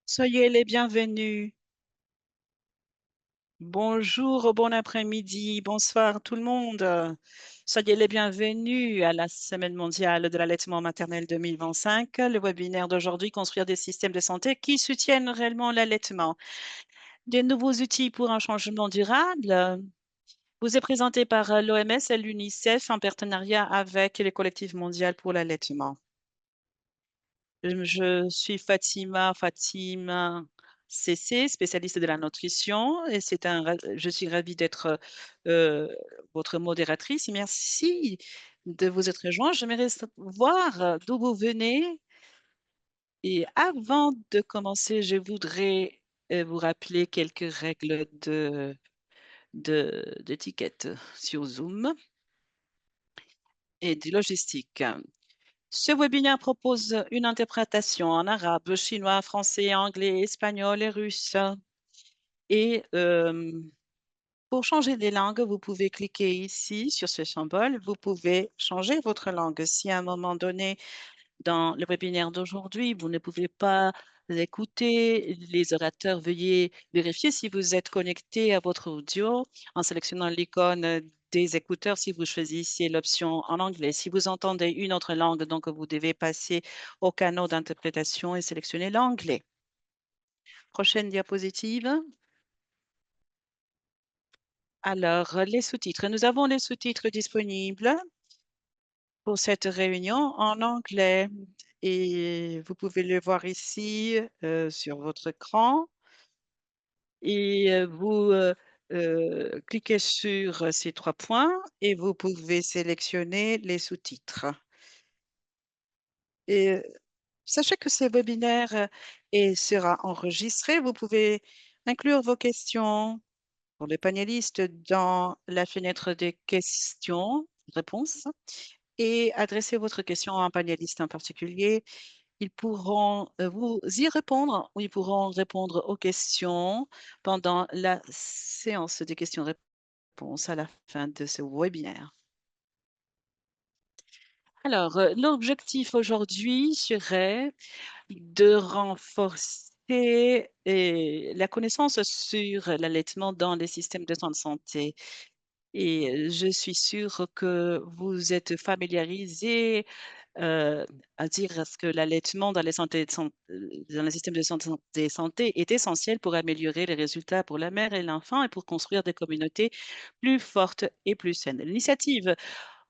Soyez les bienvenus. Bonjour, bon après-midi, bonsoir tout le monde. Soyez les bienvenus à la Semaine mondiale de l'allaitement maternel 2025. Le webinaire d'aujourd'hui, construire des systèmes de santé qui soutiennent réellement l'allaitement. Des nouveaux outils pour un changement durable vous est présenté par l'OMS et l'UNICEF en partenariat avec les collectifs mondiaux pour l'allaitement. Je suis Fatima CC, spécialiste de la nutrition, et je suis ravie d'être votre modératrice. Merci de vous être rejoint. J'aimerais voir d'où vous venez. Et avant de commencer, je voudrais vous rappeler quelques règles d'étiquette sur Zoom et de logistique. Ce webinaire propose une interprétation en arabe, chinois, français, anglais, espagnol et russe. Et pour changer des langues, vous pouvez cliquer ici sur ce symbole. Vous pouvez changer votre langue. Si à un moment donné, dans le webinaire d'aujourd'hui, vous ne pouvez pas écouter les orateurs, veuillez vérifier si vous êtes connecté à votre audio en sélectionnant l'icône des écouteurs si vous choisissez l'option en anglais. Si vous entendez une autre langue, donc vous devez passer au canal d'interprétation et sélectionner l'anglais. Prochaine diapositive. Alors, les sous-titres. Nous avons les sous-titres disponibles pour cette réunion en anglais et vous pouvez le voir ici sur votre écran et vous cliquez sur ces trois points et vous pouvez sélectionner les sous-titres. Et sachez que ce webinaire sera enregistré. Vous pouvez inclure vos questions pour les panélistes dans la fenêtre des questions-réponses et adresser votre question à un panéliste en particulier. Ils pourront vous y répondre ou ils pourront répondre aux questions pendant la séance des questions-réponses à la fin de ce webinaire. Alors, l'objectif aujourd'hui serait de renforcer la connaissance sur l'allaitement dans les systèmes de soins de santé. Et je suis sûre que vous êtes familiarisés à dire ce que l'allaitement dans dans le système de santé est essentiel pour améliorer les résultats pour la mère et l'enfant et pour construire des communautés plus fortes et plus saines. L'initiative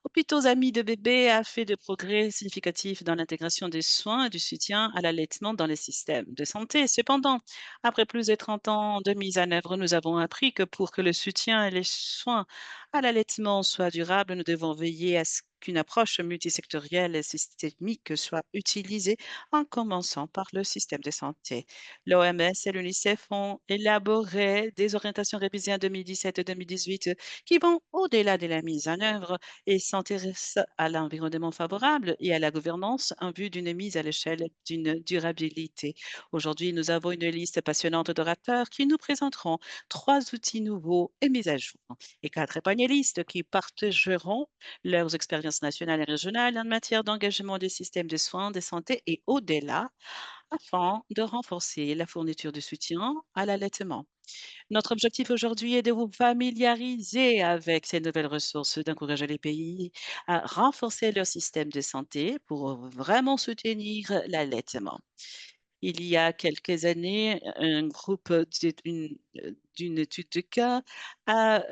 Hôpitaux Amis de bébés a fait de progrès significatifs dans l'intégration des soins et du soutien à l'allaitement dans les systèmes de santé. Cependant, après plus de 30 ans de mise en œuvre, nous avons appris que pour que le soutien et les soins à l'allaitement soient durables, nous devons veiller à ce qu'une approche multisectorielle et systémique soit utilisée en commençant par le système de santé. L'OMS et l'UNICEF ont élaboré des orientations révisées en 2017 et 2018 qui vont au-delà de la mise en œuvre et s'intéresse à l'environnement favorable et à la gouvernance en vue d'une mise à l'échelle d'une durabilité. Aujourd'hui, nous avons une liste passionnante d'orateurs qui nous présenteront trois outils nouveaux et mis à jour et quatre panélistes qui partageront leurs expériences nationales et régionales en matière d'engagement des systèmes de soins, de santé et au-delà afin de renforcer la fourniture de soutien à l'allaitement. Notre objectif aujourd'hui est de vous familiariser avec ces nouvelles ressources, d'encourager les pays à renforcer leur système de santé pour vraiment soutenir l'allaitement. Il y a quelques années, un groupe d'une étude de cas a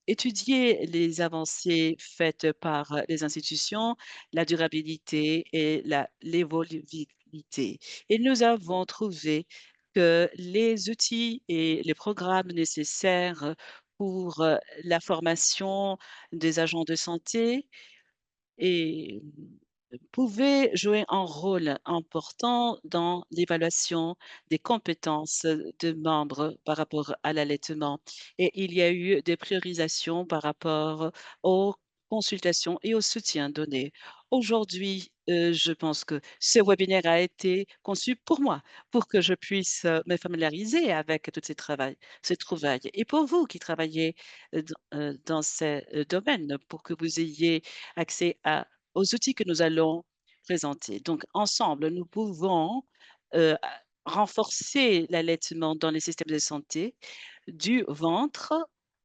étudié les avancées faites par les institutions, la durabilité et l'évolutivité. Et nous avons trouvé que les outils et les programmes nécessaires pour la formation des agents de santé et pouvaient jouer un rôle important dans l'évaluation des compétences de membres par rapport à l'allaitement. Et il y a eu des priorisations par rapport aux consultations et au soutien donné. Aujourd'hui, je pense que ce webinaire a été conçu pour moi, pour que je puisse me familiariser avec toutes ces trouvailles. Et pour vous qui travaillez dans ces domaines, pour que vous ayez accès aux outils que nous allons présenter. Donc, ensemble, nous pouvons renforcer l'allaitement dans les systèmes de santé du ventre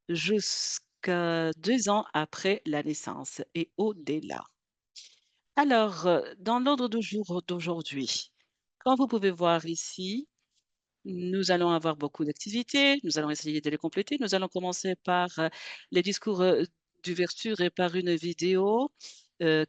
jusqu'à 2 ans après la naissance et au-delà. Alors, dans l'ordre du jour d'aujourd'hui, comme vous pouvez voir ici, nous allons avoir beaucoup d'activités, nous allons essayer de les compléter. Nous allons commencer par, les discours, d'ouverture et par une vidéo,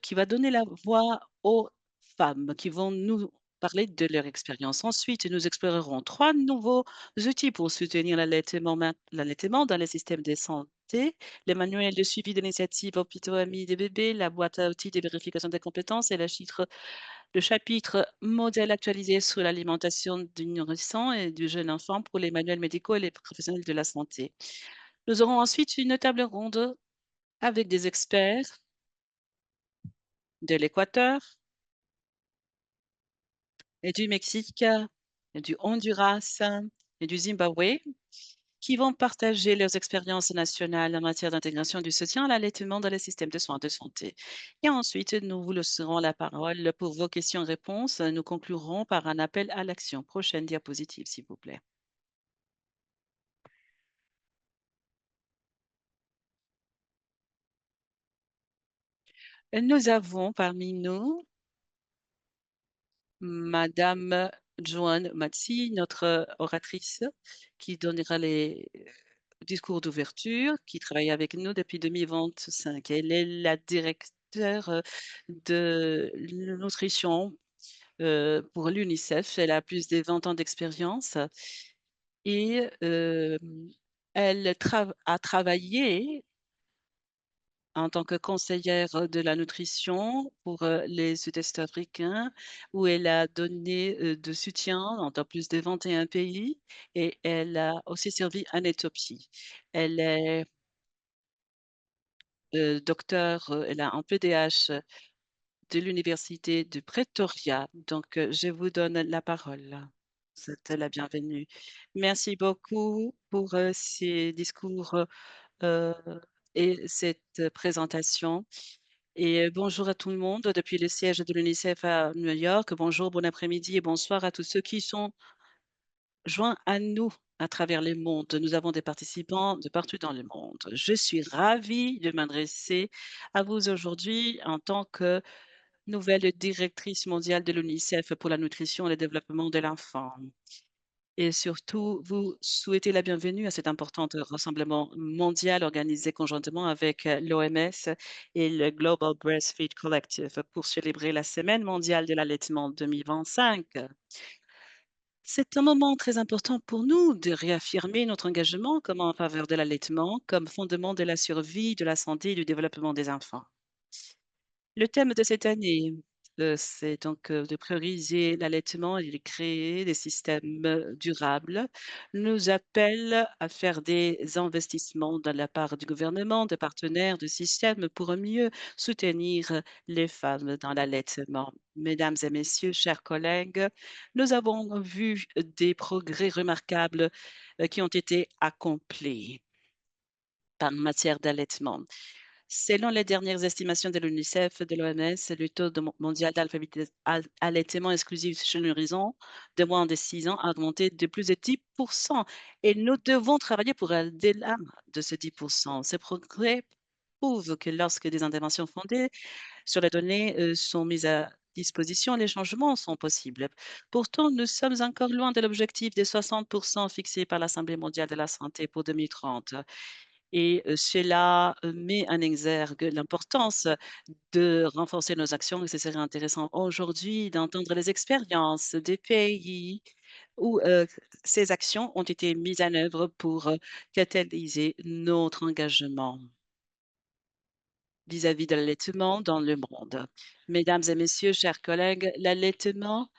qui va donner la voix aux femmes qui vont nous parler de leur expérience. Ensuite, nous explorerons 3 nouveaux outils pour soutenir l'allaitement dans les systèmes de santé: les manuels de suivi d'initiatives hôpitaux amis des bébés, la boîte à outils de vérification des compétences et le chapitre modèle actualisé sur l'alimentation du nourrisson et du jeune enfant pour les manuels médicaux et les professionnels de la santé. Nous aurons ensuite une table ronde avec des experts de l'Équateur et du Mexique et du Honduras et du Zimbabwe qui vont partager leurs expériences nationales en matière d'intégration du soutien à l'allaitement dans les systèmes de soins de santé. Et ensuite, nous vous laisserons la parole pour vos questions-réponses. Nous conclurons par un appel à l'action. Prochaine diapositive, s'il vous plaît. Nous avons parmi nous Madame Joanne Matsi, notre oratrice, qui donnera les discours d'ouverture, qui travaille avec nous depuis 2025. Elle est la directeure de nutrition pour l'UNICEF. Elle a plus de 20 ans d'expérience et elle a travaillé en tant que conseillère de la nutrition pour, les Sud-Est africains, où elle a donné, de soutien dans plus de 21 pays et elle a aussi servi en Éthiopie. Elle est, docteure, elle a un PDH de l'université de Pretoria. Donc, je vous donne la parole. Vous êtes la bienvenue. Merci beaucoup pour, ces discours, heu et cette présentation. Et bonjour à tout le monde depuis le siège de l'UNICEF à New York. Bonjour, bon après-midi et bonsoir à tous ceux qui sont joints à nous à travers le monde. Nous avons des participants de partout dans le monde. Je suis ravie de m'adresser à vous aujourd'hui en tant que nouvelle directrice mondiale de l'UNICEF pour la nutrition et le développement de l'enfant. Et surtout, vous souhaitez la bienvenue à cet important rassemblement mondial organisé conjointement avec l'OMS et le Global Breastfeed Collective pour célébrer la Semaine mondiale de l'allaitement 2025. C'est un moment très important pour nous de réaffirmer notre engagement comme en faveur de l'allaitement comme fondement de la survie, de la santé et du développement des enfants. Le thème de cette année, c'est donc, de prioriser l'allaitement et de créer des systèmes, durables, nous appelle à faire des investissements de la part du gouvernement, de partenaires, de systèmes pour mieux soutenir les femmes dans l'allaitement. Mesdames et messieurs, chers collègues, nous avons vu des progrès remarquables, qui ont été accomplis en matière d'allaitement. Selon les dernières estimations de l'UNICEF, de l'OMS, le taux de mondial d'allaitement exclusif chez les nourrissons de moins de 6 ans a augmenté de plus de 10%. Et nous devons travailler pour aller au-delà de ce 10%. Ces progrès prouvent que lorsque des interventions fondées sur les données sont mises à disposition, les changements sont possibles. Pourtant, nous sommes encore loin de l'objectif des 60% fixé par l'Assemblée mondiale de la santé pour 2030. Et cela, met en exergue l'importance de renforcer nos actions et ce serait intéressant aujourd'hui d'entendre les expériences des pays où, ces actions ont été mises en œuvre pour, catalyser notre engagement vis-à-vis de l'allaitement dans le monde. Mesdames et messieurs, chers collègues, l'allaitement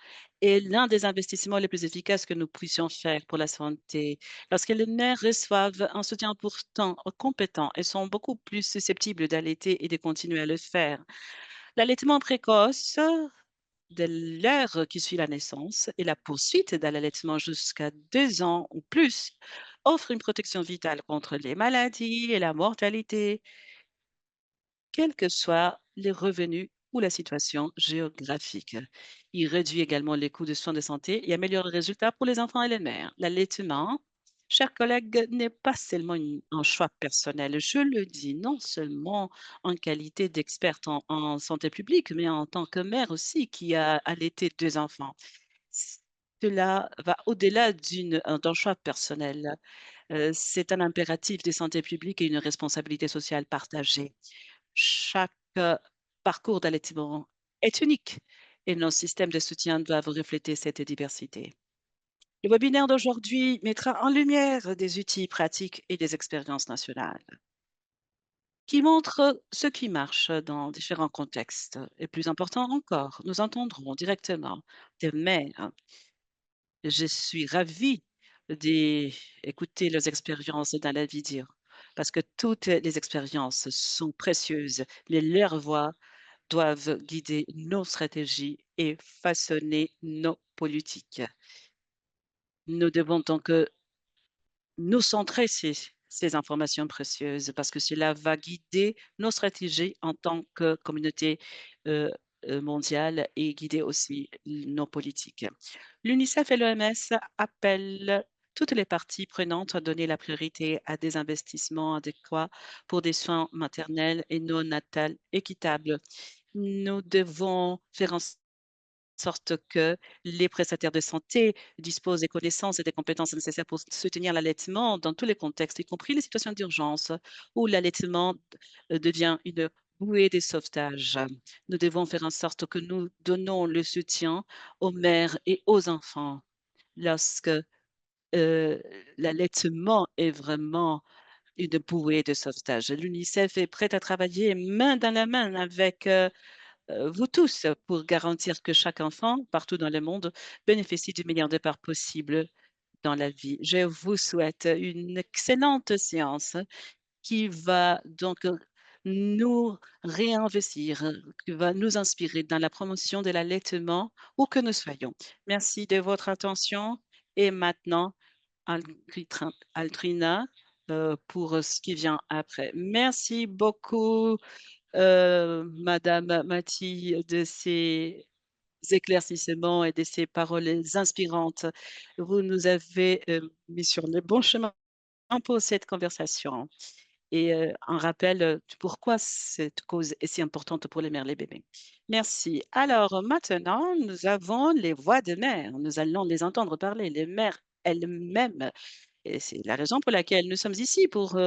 est l'un des investissements les plus efficaces que nous puissions faire pour la santé. Lorsque les mères reçoivent un soutien pourtant compétent, elles sont beaucoup plus susceptibles d'allaiter et de continuer à le faire. L'allaitement précoce de l'heure qui suit la naissance et la poursuite de l'allaitement jusqu'à 2 ans ou plus offre une protection vitale contre les maladies et la mortalité quels que soient les revenus ou la situation géographique. Il réduit également les coûts de soins de santé et améliore les résultats pour les enfants et les mères. L'allaitement, chers collègues, n'est pas seulement un choix personnel. Je le dis non seulement en qualité d'experte en santé publique, mais en tant que mère aussi qui a allaité deux enfants. Cela va au-delà d'un choix personnel. C'est un impératif de santé publique et une responsabilité sociale partagée. Chaque parcours d'allaitement est unique et nos systèmes de soutien doivent refléter cette diversité. Le webinaire d'aujourd'hui mettra en lumière des outils pratiques et des expériences nationales qui montrent ce qui marche dans différents contextes. Et plus important encore, nous entendrons directement des mères. Je suis ravie d'écouter leurs expériences dans la vidéo parce que toutes les expériences sont précieuses, mais leurs voix doivent guider nos stratégies et façonner nos politiques. Nous devons donc nous centrer ces informations précieuses parce que cela va guider nos stratégies en tant que communauté euh, mondiale et guider aussi nos politiques. L'UNICEF et l'OMS appellent toutes les parties prenantes à donner la priorité à des investissements adéquats pour des soins maternels et non natals équitables. Nous devons faire en sorte que les prestataires de santé disposent des connaissances et des compétences nécessaires pour soutenir l'allaitement dans tous les contextes, y compris les situations d'urgence où l'allaitement devient une bouée de sauvetage. Nous devons faire en sorte que nous donnons le soutien aux mères et aux enfants lorsque euh, l'allaitement est vraiment une bouée de sauvetage. L'UNICEF est prête à travailler main dans la main avec vous tous pour garantir que chaque enfant, partout dans le monde, bénéficie du meilleur départ possible dans la vie. Je vous souhaite une excellente séance qui va donc nous réinvestir, qui va nous inspirer dans la promotion de l'allaitement où que nous soyons. Merci de votre attention et maintenant, Altrina, pour ce qui vient après. Merci beaucoup Madame Mathie, de ces éclaircissements et de ces paroles inspirantes. Vous nous avez mis sur le bon chemin pour cette conversation et un rappel de pourquoi cette cause est si importante pour les mères et les bébés. Merci. Alors maintenant, nous avons les voix des mères. Nous allons les entendre parler, les mères elles-mêmes. Et c'est la raison pour laquelle nous sommes ici, pour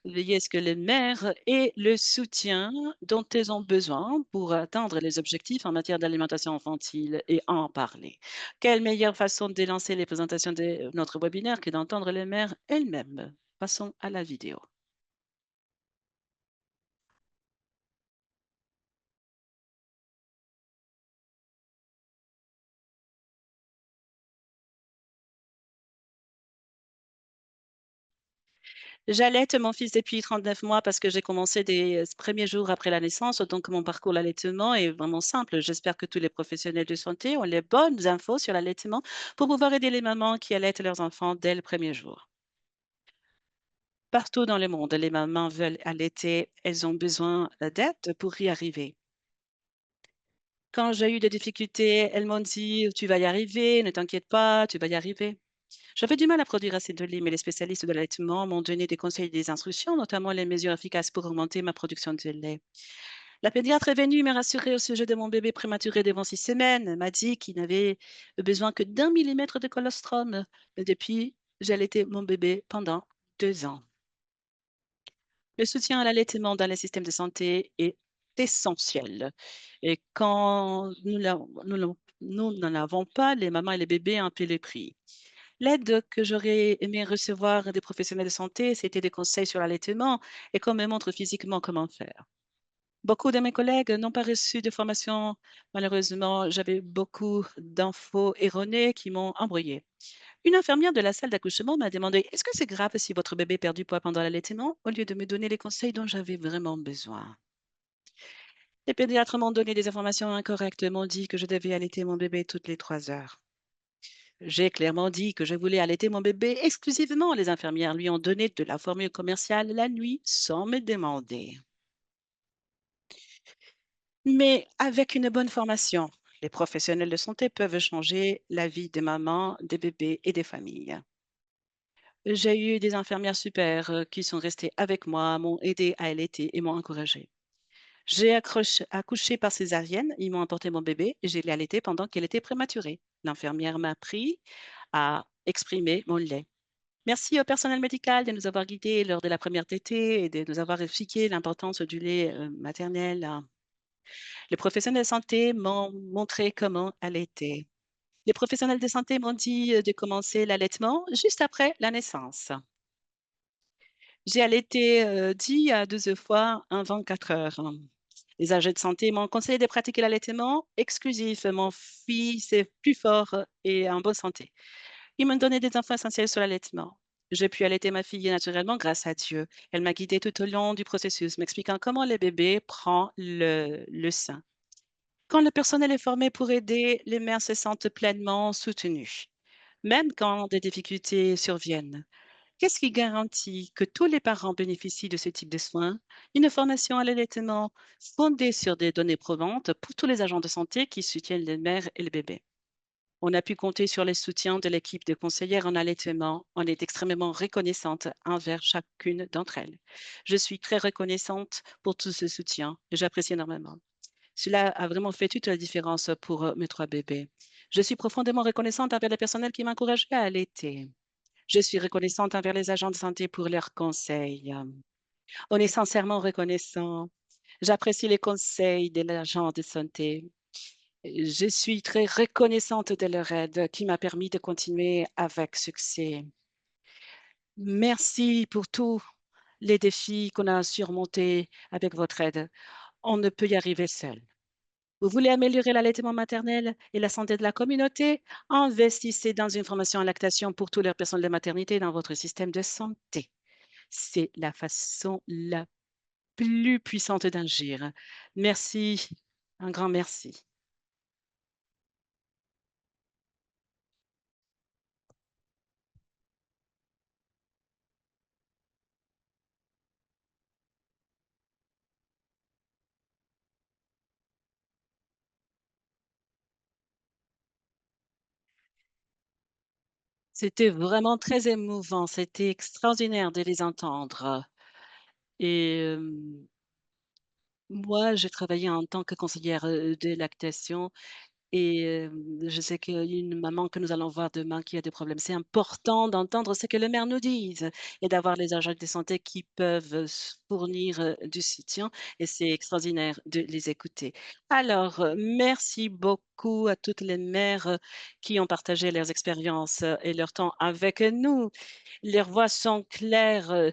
veiller à ce que les mères aient le soutien dont elles ont besoin pour atteindre les objectifs en matière d'alimentation infantile et en parler. Quelle meilleure façon de lancer les présentations de notre webinaire que d'entendre les mères elles-mêmes? Passons à la vidéo. J'allaite mon fils depuis 39 mois parce que j'ai commencé des premiers jours après la naissance. Donc, mon parcours l'allaitement est vraiment simple. J'espère que tous les professionnels de santé ont les bonnes infos sur l'allaitement pour pouvoir aider les mamans qui allaitent leurs enfants dès le premier jour. Partout dans le monde, les mamans veulent allaiter. Elles ont besoin d'aide pour y arriver. Quand j'ai eu des difficultés, elles m'ont dit, tu vas y arriver, ne t'inquiète pas, tu vas y arriver. J'avais du mal à produire assez de lait, mais les spécialistes de l'allaitement m'ont donné des conseils et des instructions, notamment les mesures efficaces pour augmenter ma production de lait. La pédiatre est venue me rassurer au sujet de mon bébé prématuré devant 6 semaines. Elle m'a dit qu'il n'avait besoin que d'1 millimètre de colostrum. Et depuis, j'ai allaité mon bébé pendant 2 ans. Le soutien à l'allaitement dans les systèmes de santé est essentiel. Et quand nous n'en avons pas, les mamans et les bébés en paient le prix. L'aide que j'aurais aimé recevoir des professionnels de santé, c'était des conseils sur l'allaitement et qu'on me montre physiquement comment faire. Beaucoup de mes collègues n'ont pas reçu de formation. Malheureusement, j'avais beaucoup d'infos erronées qui m'ont embrouillée. Une infirmière de la salle d'accouchement m'a demandé: Est-ce que c'est grave si votre bébé perd du poids pendant l'allaitement, au lieu de me donner les conseils dont j'avais vraiment besoin. Les pédiatres m'ont donné des informations incorrectes, m'ont dit que je devais allaiter mon bébé toutes les 3 heures. J'ai clairement dit que je voulais allaiter mon bébé exclusivement. Les infirmières lui ont donné de la formule commerciale la nuit sans me demander. Mais avec une bonne formation, les professionnels de santé peuvent changer la vie des mamans, des bébés et des familles. J'ai eu des infirmières super qui sont restées avec moi, m'ont aidé à allaiter et m'ont encouragée. Accouché par césarienne, ils m'ont apporté mon bébé et j'ai allaité pendant qu'elle était prématurée. L'infirmière m'a appris à exprimer mon lait. Merci au personnel médical de nous avoir guidés lors de la première tétée et de nous avoir expliqué l'importance du lait maternel. Les professionnels de santé m'ont montré comment allaiter. Les professionnels de santé m'ont dit de commencer l'allaitement juste après la naissance. J'ai allaité 10 à 12 fois en 24 heures. Les agents de santé m'ont conseillé de pratiquer l'allaitement exclusif. Mon fils est plus fort et en bonne santé. Ils m'ont donné des infos essentielles sur l'allaitement. J'ai pu allaiter ma fille naturellement grâce à Dieu. Elle m'a guidée tout au long du processus, m'expliquant comment le bébé prend le sein. Quand le personnel est formé pour aider, les mères se sentent pleinement soutenues, même quand des difficultés surviennent. Qu'est-ce qui garantit que tous les parents bénéficient de ce type de soins? Une formation à l'allaitement fondée sur des données probantes pour tous les agents de santé qui soutiennent les mères et le bébé. On a pu compter sur les soutiens de l'équipe de conseillères en allaitement. On est extrêmement reconnaissante envers chacune d'entre elles. Je suis très reconnaissante pour tout ce soutien et j'apprécie énormément. Cela a vraiment fait toute la différence pour mes trois bébés. Je suis profondément reconnaissante envers le personnel qui m'encourage à allaiter. Je suis reconnaissante envers les agents de santé pour leurs conseils. On est sincèrement reconnaissant. J'apprécie les conseils des agents de santé. Je suis très reconnaissante de leur aide qui m'a permis de continuer avec succès. Merci pour tous les défis qu'on a surmontés avec votre aide. On ne peut y arriver seul. Vous voulez améliorer l'allaitement maternel et la santé de la communauté? Investissez dans une formation en lactation pour tous les personnels de maternité dans votre système de santé. C'est la façon la plus puissante d'agir. Merci, un grand merci. C'était vraiment très émouvant, c'était extraordinaire de les entendre et moi, j'ai travaillé en tant que conseillère, de lactation. Et je sais qu'il y a une maman que nous allons voir demain qui a des problèmes. C'est important d'entendre ce que les mères nous disent et d'avoir les agents de santé qui peuvent fournir du soutien et c'est extraordinaire de les écouter. Alors, merci beaucoup à toutes les mères qui ont partagé leurs expériences et leur temps avec nous. Leurs voix sont claires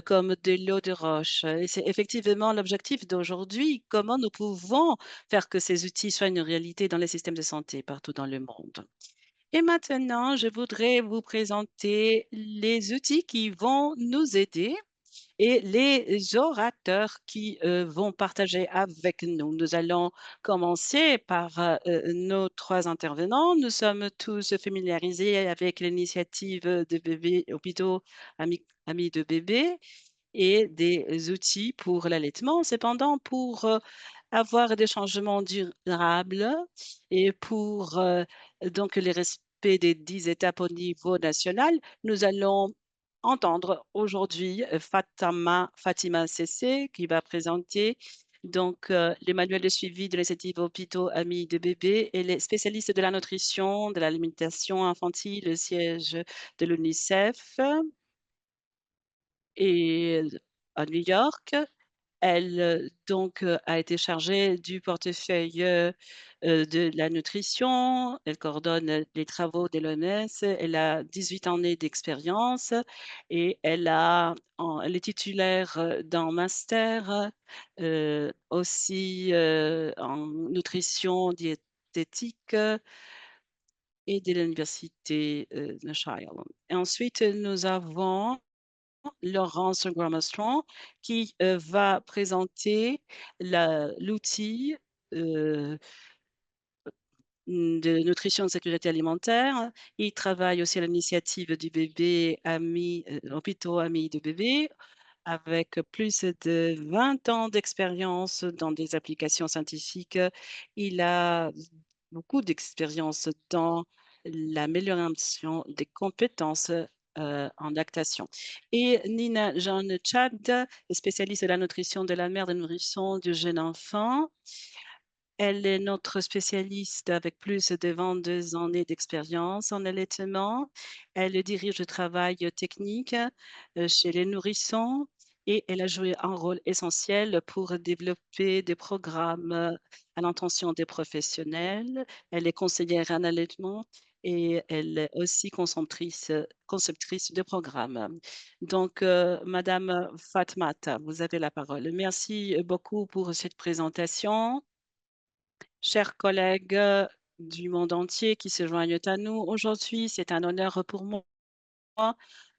comme de l'eau de roche. Et c'est effectivement l'objectif d'aujourd'hui, comment nous pouvons faire que ces outils soient une réalité dans les systèmes de santé partout dans le monde. Et maintenant, je voudrais vous présenter les outils qui vont nous aider et les orateurs qui vont partager avec nous. Nous allons commencer par nos trois intervenants. Nous sommes tous familiarisés avec l'initiative de bébés hôpitaux amis de bébés et des outils pour l'allaitement. Cependant, pour avoir des changements durables et pour donc le respect des 10 étapes au niveau national, nous allons entendre aujourd'hui Fatima Cessé qui va présenter donc les manuels de suivi de l'initiative hôpitaux amis de bébés et les spécialistes de la nutrition, de l'alimentation infantile, le siège de l'UNICEF et à New York. Elle, donc, a été chargée du portefeuille, de la nutrition. Elle coordonne, les travaux de l'OMS. Elle a 18 années d'expérience et elle est titulaire, d'un master, aussi, en nutrition diététique, et de l'université, de Child. Et ensuite, nous avons Laurence Gramastron qui, va présenter l'outil, heu, de nutrition et de sécurité alimentaire. Il travaille aussi à l'initiative du bébé ami, hôpitaux amis de bébés. avec plus de 20 ans d'expérience dans des applications scientifiques. Il a beaucoup d'expérience dans l'amélioration des compétences en lactation. Et Nina Jean Chad, spécialiste de la nutrition de la mère, de nourrisson du jeune enfant. Elle est notre spécialiste avec plus de 22 années d'expérience en allaitement. Elle dirige le travail technique chez les nourrissons et elle a joué un rôle essentiel pour développer des programmes à l'intention des professionnels. Elle est conseillère en allaitement et elle est aussi conceptrice de programmes. Donc, Madame Fatmata, vous avez la parole. Merci beaucoup pour cette présentation. Chers collègues du monde entier qui se joignent à nous aujourd'hui, c'est un honneur pour moi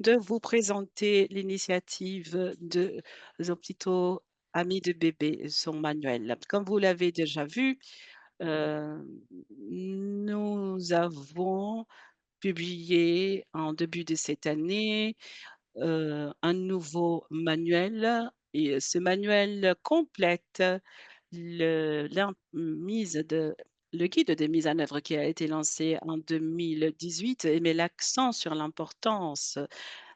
de vous présenter l'initiative des hôpitaux Amis de bébé, son manuel. Comme vous l'avez déjà vu, euh, nous avons publié en début de cette année un nouveau manuel et ce manuel complète le guide des mises en œuvre qui a été lancé en 2018 et met l'accent sur l'importance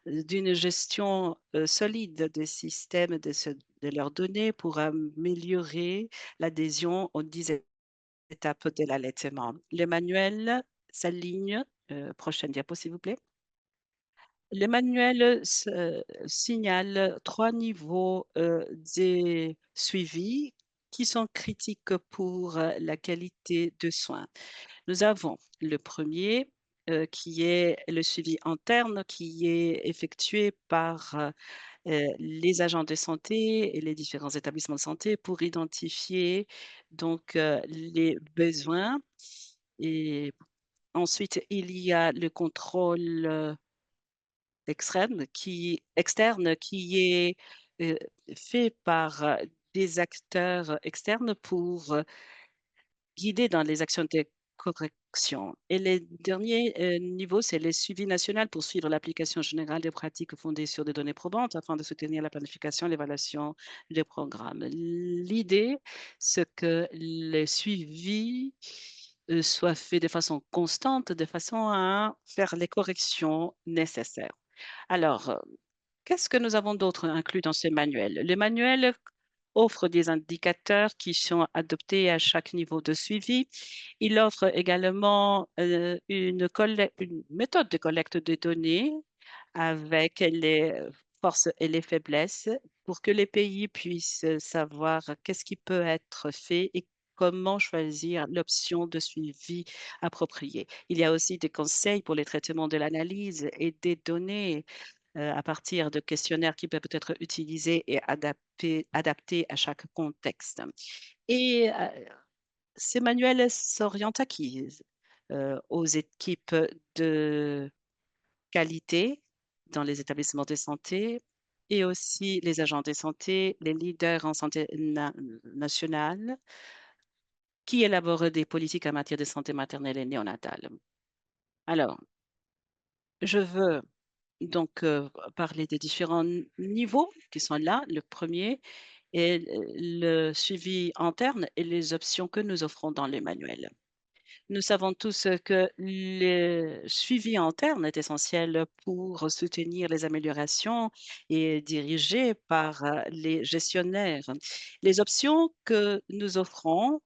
d'une gestion solide des systèmes de leurs données pour améliorer l'adhésion aux 10 étapes de l'allaitement. Le manuel s'aligne, prochaine diapo s'il vous plaît. Le manuel signale 3 niveaux de suivi qui sont critiques pour la qualité de soins. Nous avons le premier qui est le suivi interne qui est effectué par les agents de santé et les différents établissements de santé pour identifier donc les besoins. Et ensuite, il y a le contrôle externe qui est euh, fait par des acteurs externes pour guider dans les actions de correction. Et le dernier niveau, c'est le suivi national pour suivre l'application générale des pratiques fondées sur des données probantes afin de soutenir la planification et l'évaluation des programmes. L'idée, c'est que le suivi soit fait de façon constante, de façon à faire les corrections nécessaires. Alors, qu'est-ce que nous avons d'autre inclus dans ce manuel? Le manuel offre des indicateurs qui sont adoptés à chaque niveau de suivi. Il offre également une méthode de collecte de données avec les forces et les faiblesses pour que les pays puissent savoir qu'est-ce qui peut être fait et comment choisir l'option de suivi appropriée. Il y a aussi des conseils pour les traitements de l'analyse et des données à partir de questionnaires qui peuvent être utilisés et adaptés à chaque contexte. Et ces manuels s'orientent à qui? Aux équipes de qualité dans les établissements de santé et aussi les agents de santé, les leaders en santé nationale qui élaborent des politiques en matière de santé maternelle et néonatale. Alors, je veux donc parler des différents niveaux qui sont là. Le premier est le suivi interne et les options que nous offrons dans les manuels. Nous savons tous que le suivi interne est essentiel pour soutenir les améliorations et dirigé par les gestionnaires. Les options que nous offrons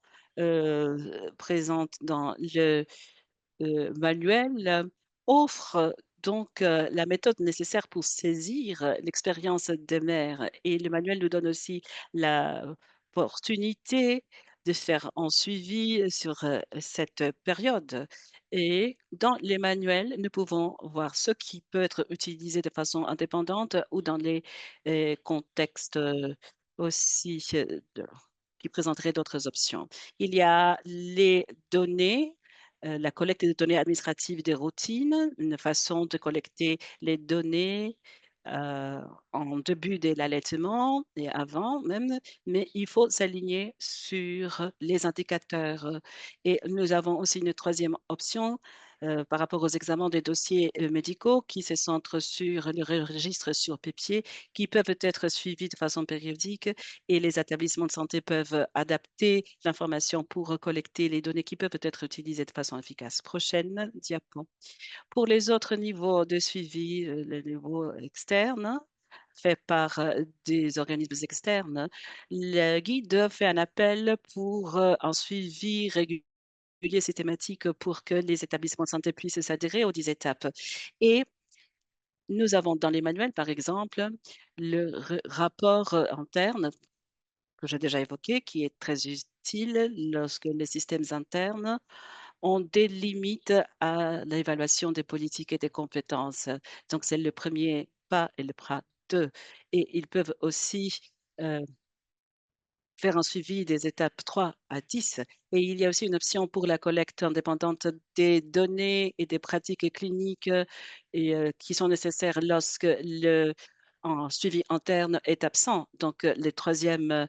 présentes dans le manuel offre donc la méthode nécessaire pour saisir l'expérience des mères et le manuel nous donne aussi l'opportunité de faire un suivi sur cette période. Et dans les manuels, nous pouvons voir ce qui peut être utilisé de façon indépendante ou dans les contextes aussi qui présenteraient d'autres options. Il y a les données la collecte des données administratives des routines, une façon de collecter les données en début de l'allaitement et avant même, mais il faut s'aligner sur les indicateurs. Et nous avons aussi une troisième option par rapport aux examens des dossiers médicaux qui se centrent sur le registre sur papier, qui peuvent être suivis de façon périodique et les établissements de santé peuvent adapter l'information pour collecter les données qui peuvent être utilisées de façon efficace. Prochaine diapo. Pour les autres niveaux de suivi, le niveau externe, fait par des organismes externes, le guide fait un appel pour un suivi régulier systématique pour que les établissements de santé puissent s'adhérer aux 10 étapes. Et nous avons dans les manuels, par exemple, le rapport interne que j'ai déjà évoqué, qui est très utile lorsque les systèmes internes ont des limites à l'évaluation des politiques et des compétences. Donc, c'est le premier pas et le pas 2. Et ils peuvent aussi euh, faire un suivi des étapes 3 à 10. Et il y a aussi une option pour la collecte indépendante des données et des pratiques cliniques qui sont nécessaires lorsque le suivi interne est absent. Donc, la troisième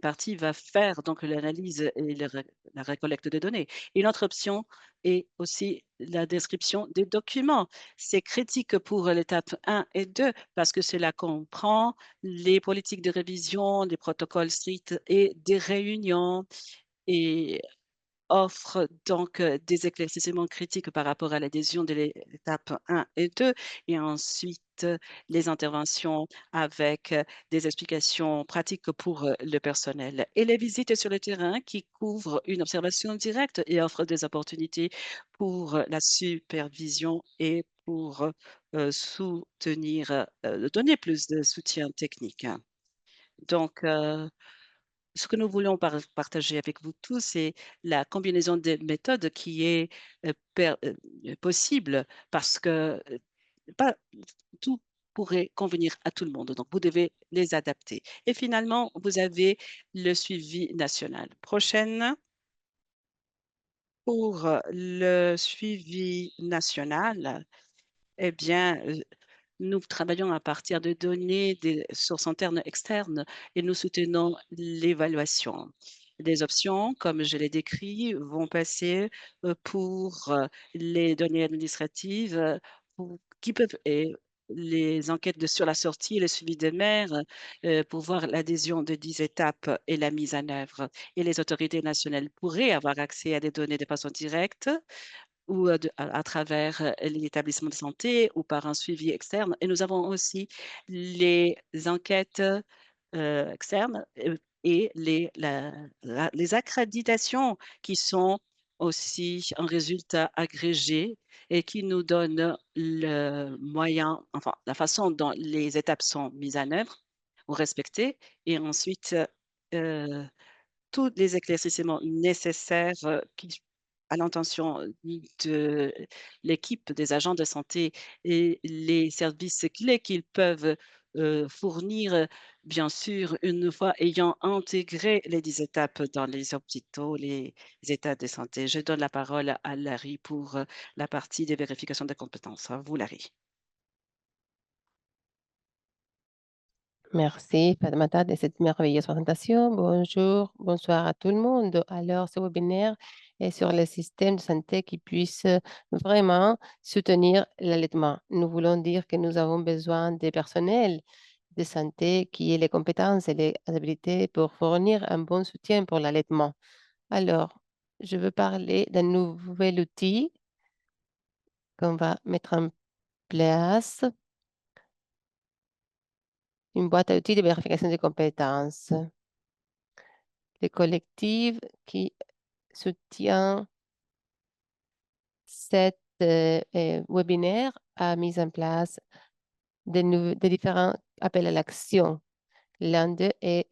partie va faire donc l'analyse et la récollecte des données. Une autre option est aussi la description des documents. C'est critique pour l'étape 1 et 2 parce que cela comprend les politiques de révision, les protocoles stricts et des réunions et offre donc des éclaircissements critiques par rapport à l'adhésion de l'étape 1 et 2 et ensuite les interventions avec des explications pratiques pour le personnel et les visites sur le terrain qui couvrent une observation directe et offrent des opportunités pour la supervision et pour donner plus de soutien technique. Donc, ce que nous voulons partager avec vous tous, c'est la combinaison des méthodes qui est possible parce que pas tout pourrait convenir à tout le monde. Donc, vous devez les adapter. Et finalement, vous avez le suivi national. Prochaine, pour le suivi national, eh bien, nous travaillons à partir de données des sources internes et externes et nous soutenons l'évaluation. Des options, comme je l'ai décrit, vont passer pour les données administratives qui peuvent et les enquêtes sur la sortie et le suivi des maires pour voir l'adhésion de 10 étapes et la mise en œuvre. Et les autorités nationales pourraient avoir accès à des données de façon directe ou à travers l'établissement de santé ou par un suivi externe. Et nous avons aussi les enquêtes externes et les accréditations qui sont aussi un résultat agrégé et qui nous donnent le moyen, enfin, la façon dont les étapes sont mises en œuvre ou respectées. Et ensuite, euh, tous les éclaircissements nécessaires à l'intention de l'équipe des agents de santé et les services clés qu'ils peuvent fournir, bien sûr, une fois ayant intégré les 10 étapes dans les hôpitaux, les états de santé. Je donne la parole à Larry pour la partie des vérifications de compétences. À vous, Larry. Merci, Fatoumata, de cette merveilleuse présentation. Bonjour, bonsoir à tout le monde. Alors, ce webinaire est sur le système de santé qui puisse vraiment soutenir l'allaitement. Nous voulons dire que nous avons besoin des personnels de santé qui aient les compétences et les habilités pour fournir un bon soutien pour l'allaitement. Alors, je veux parler d'un nouvel outil qu'on va mettre en place, une boîte à outils de vérification des compétences. Le collectif qui soutient cet webinaire a mis en place des différents appels à l'action. L'un d'eux est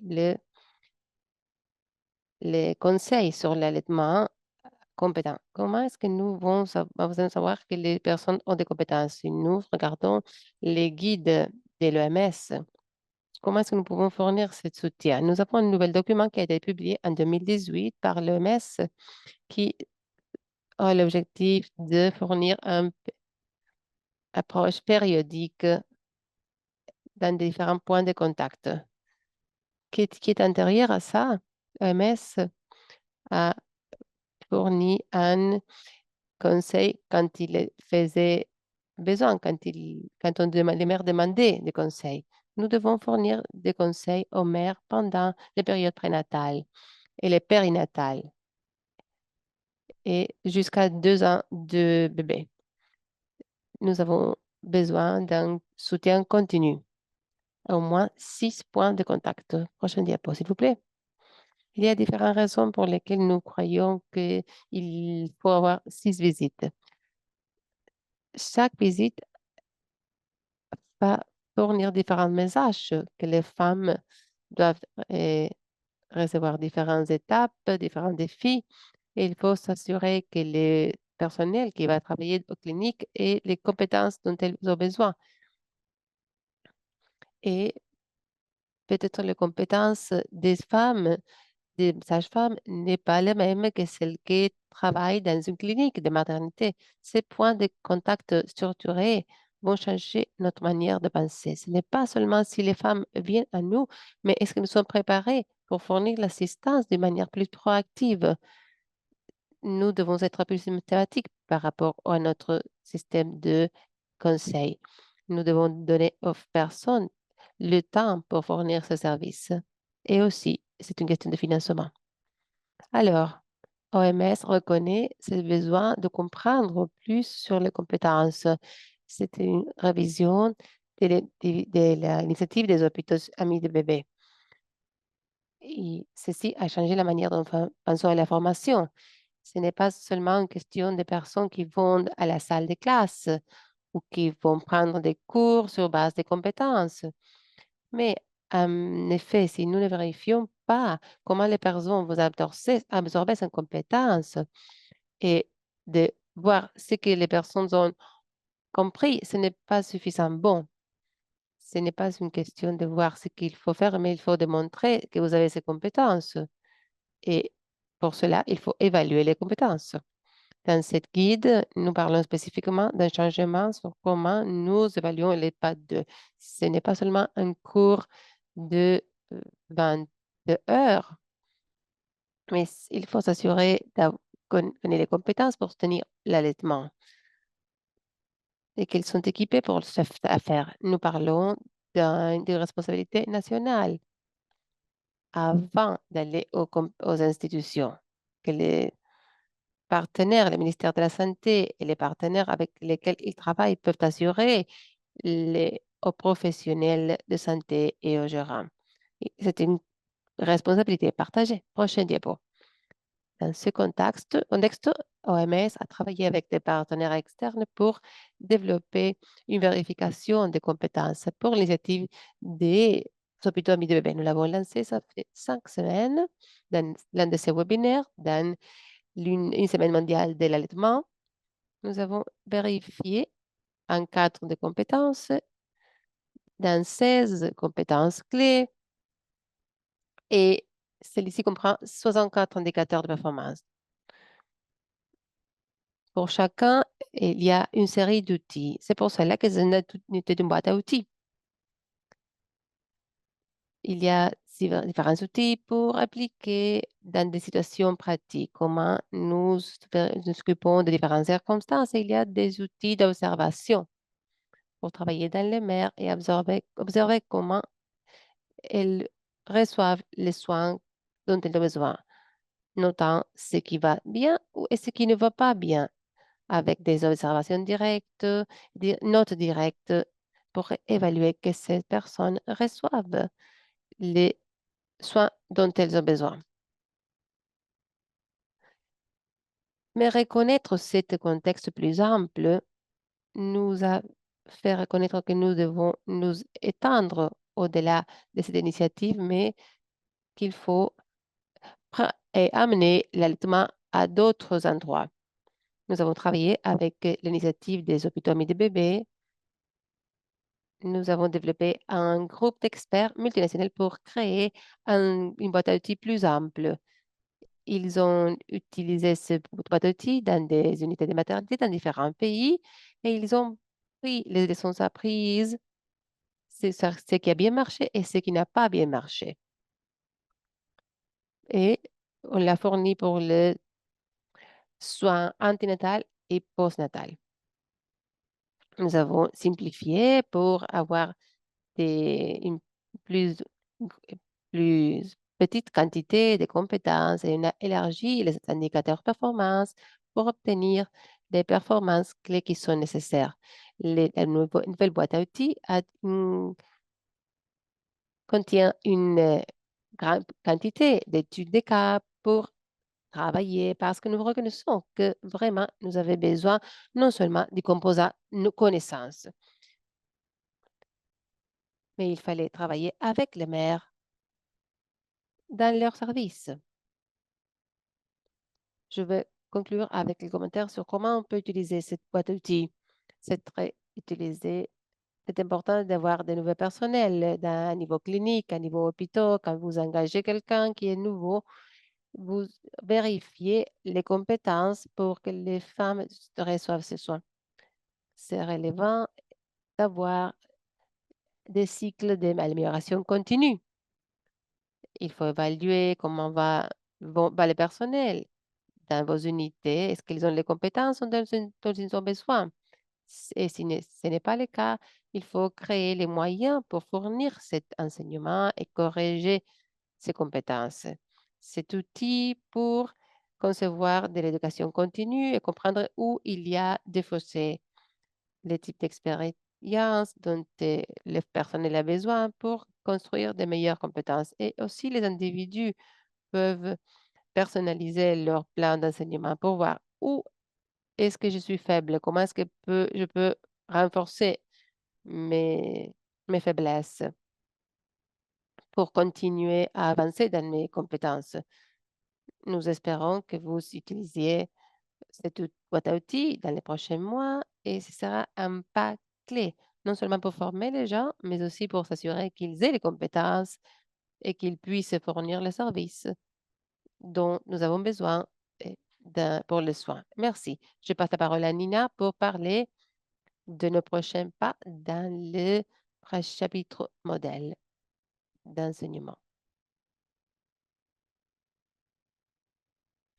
le conseil sur l'allaitement compétent. Comment est-ce que nous allons savoir que les personnes ont des compétences? Si nous regardons les guides de l'OMS, comment est-ce que nous pouvons fournir ce soutien? Nous avons un nouvel document qui a été publié en 2018 par l'OMS qui a l'objectif de fournir une approche périodique dans différents points de contact. Qui est antérieur à ça, l'OMS a fourni un conseils quand il faisait besoin, les mères demandaient des conseils. Nous devons fournir des conseils aux mères pendant les périodes prénatales et les périnatales et jusqu'à 2 ans de bébé. Nous avons besoin d'un soutien continu, au moins 6 points de contact. Prochaine diapo, s'il vous plaît. Il y a différentes raisons pour lesquelles nous croyons qu'il faut avoir 6 visites. Chaque visite va fournir différents messages que les femmes doivent euh, recevoir différentes étapes, différents défis. Et il faut s'assurer que le personnel qui va travailler aux cliniques ait les compétences dont elles ont besoin. Et peut-être les compétences des sages-femmes n'est pas la même que celles qui travaillent dans une clinique de maternité. Ces points de contact structurés vont changer notre manière de penser. Ce n'est pas seulement si les femmes viennent à nous, mais est-ce que nous sommes préparés pour fournir l'assistance de manière plus proactive? Nous devons être plus systématiques par rapport à notre système de conseil. Nous devons donner aux personnes le temps pour fournir ce service. Et aussi, c'est une question de financement. Alors, OMS reconnaît ce besoin de comprendre plus sur les compétences. C'est une révision de l'initiative des hôpitaux amis de bébés. Et ceci a changé la manière dont nous pensons à la formation. Ce n'est pas seulement une question de personnes qui vont à la salle de classe ou qui vont prendre des cours sur base des compétences. Mais en effet, si nous ne vérifions pas comment les personnes vont absorber ces compétences et de voir ce que les personnes ont compris, ce n'est pas suffisamment bon. Ce n'est pas une question de voir ce qu'il faut faire, mais il faut démontrer que vous avez ces compétences. Et pour cela, il faut évaluer les compétences. Dans cette guide, nous parlons spécifiquement d'un changement sur comment nous évaluons les PAD2. Ce n'est pas seulement un cours de 20 heures, mais il faut s'assurer d'avoir les compétences pour soutenir l'allaitement et qu'ils sont équipés pour ce faire. Nous parlons d'une responsabilité nationale avant d'aller aux institutions, que les partenaires, le ministère de la Santé et les partenaires avec lesquels ils travaillent peuvent assurer aux professionnels de santé et aux gérants. C'est une responsabilité partagée. Prochain diapo. Dans ce contexte, OMS a travaillé avec des partenaires externes pour développer une vérification des compétences pour l'initiative des hôpitaux amis de bébés. Nous l'avons lancé, ça fait 5 semaines, dans l'un de ces webinaires, dans une semaine mondiale de l'allaitement. Nous avons vérifié un cadre de compétences dans 16 compétences clés et celui-ci comprend 64 indicateurs de performance. Pour chacun, il y a une série d'outils. C'est pour cela que c'est une unité d'une boîte à outils. Il y a différents outils pour appliquer dans des situations pratiques, comment nous occupons de différentes circonstances. Il y a des outils d'observation pour travailler dans les mers et observer comment elles reçoivent les soins dont elles ont besoin, notant ce qui va bien ou ce qui ne va pas bien, avec des observations directes, des notes directes pour évaluer que ces personnes reçoivent les soins dont elles ont besoin. Mais reconnaître ce contexte plus ample nous a fait reconnaître que nous devons nous étendre au-delà de cette initiative, mais qu'il faut et amener l'allaitement à d'autres endroits. Nous avons travaillé avec l'initiative des hôpitaux amis des bébés. Nous avons développé un groupe d'experts multinationaux pour créer une boîte à outils plus ample. Ils ont utilisé ce boîte à outils dans des unités de maternité dans différents pays et ils ont pris les leçons apprises, ce qui a bien marché et ce qui n'a pas bien marché. Et on l'a fourni pour le soin anténatal et postnatal. Nous avons simplifié pour avoir une plus, plus petite quantité de compétences et on a élargi les indicateurs performance pour obtenir des performances clés qui sont nécessaires. La nouvelle boîte à outils contient une grande quantité d'études de cas pour travailler parce que nous reconnaissons que vraiment nous avons besoin non seulement du composant nos connaissances, mais il fallait travailler avec les maires dans leur service. Je vais conclure avec les commentaires sur comment on peut utiliser cette boîte à outils. C'est très utilisé. C'est important d'avoir des nouveaux personnels d'un niveau clinique, à niveau hôpital. Quand vous engagez quelqu'un qui est nouveau, vous vérifiez les compétences pour que les femmes reçoivent ces soins. C'est relevant d'avoir des cycles d'amélioration continue. Il faut évaluer comment va le personnel dans vos unités. Est-ce qu'ils ont les compétences dont ils ont besoin? Et si ce n'est pas le cas, il faut créer les moyens pour fournir cet enseignement et corriger ces compétences. Cet outil pour concevoir de l'éducation continue et comprendre où il y a des fossés, les types d'expériences dont le personnel a besoin pour construire de meilleures compétences. Et aussi, les individus peuvent personnaliser leur plan d'enseignement pour voir où est-ce que je suis faible, comment est-ce que je peux renforcer mes, mes faiblesses pour continuer à avancer dans mes compétences. Nous espérons que vous utilisiez cette boîte à outils dans les prochains mois et ce sera un pas clé, non seulement pour former les gens, mais aussi pour s'assurer qu'ils aient les compétences et qu'ils puissent fournir les services dont nous avons besoin pour les soins. Merci. Je passe la parole à Nina pour parler de nos prochains pas dans le chapitre modèle d'enseignement.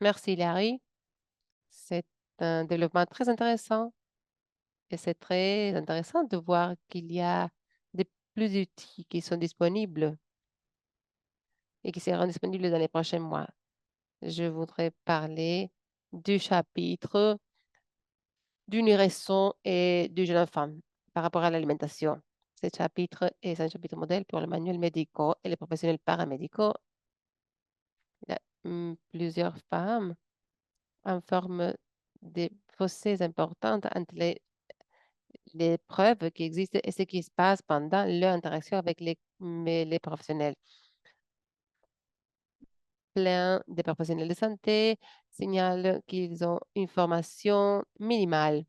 Merci Larry. C'est un développement très intéressant et c'est très intéressant de voir qu'il y a des plus d'outils qui sont disponibles et qui seront disponibles dans les prochains mois. Je voudrais parler du chapitre du nourrisson et du jeune enfant par rapport à l'alimentation. Ce chapitre est un chapitre modèle pour les manuels médicaux et les professionnels paramédicaux. Il y a plusieurs femmes en forme de fossés importantes entre les preuves qui existent et ce qui se passe pendant leur interaction avec les professionnels. Plein de professionnels de santé signalent qu'ils ont une formation minimale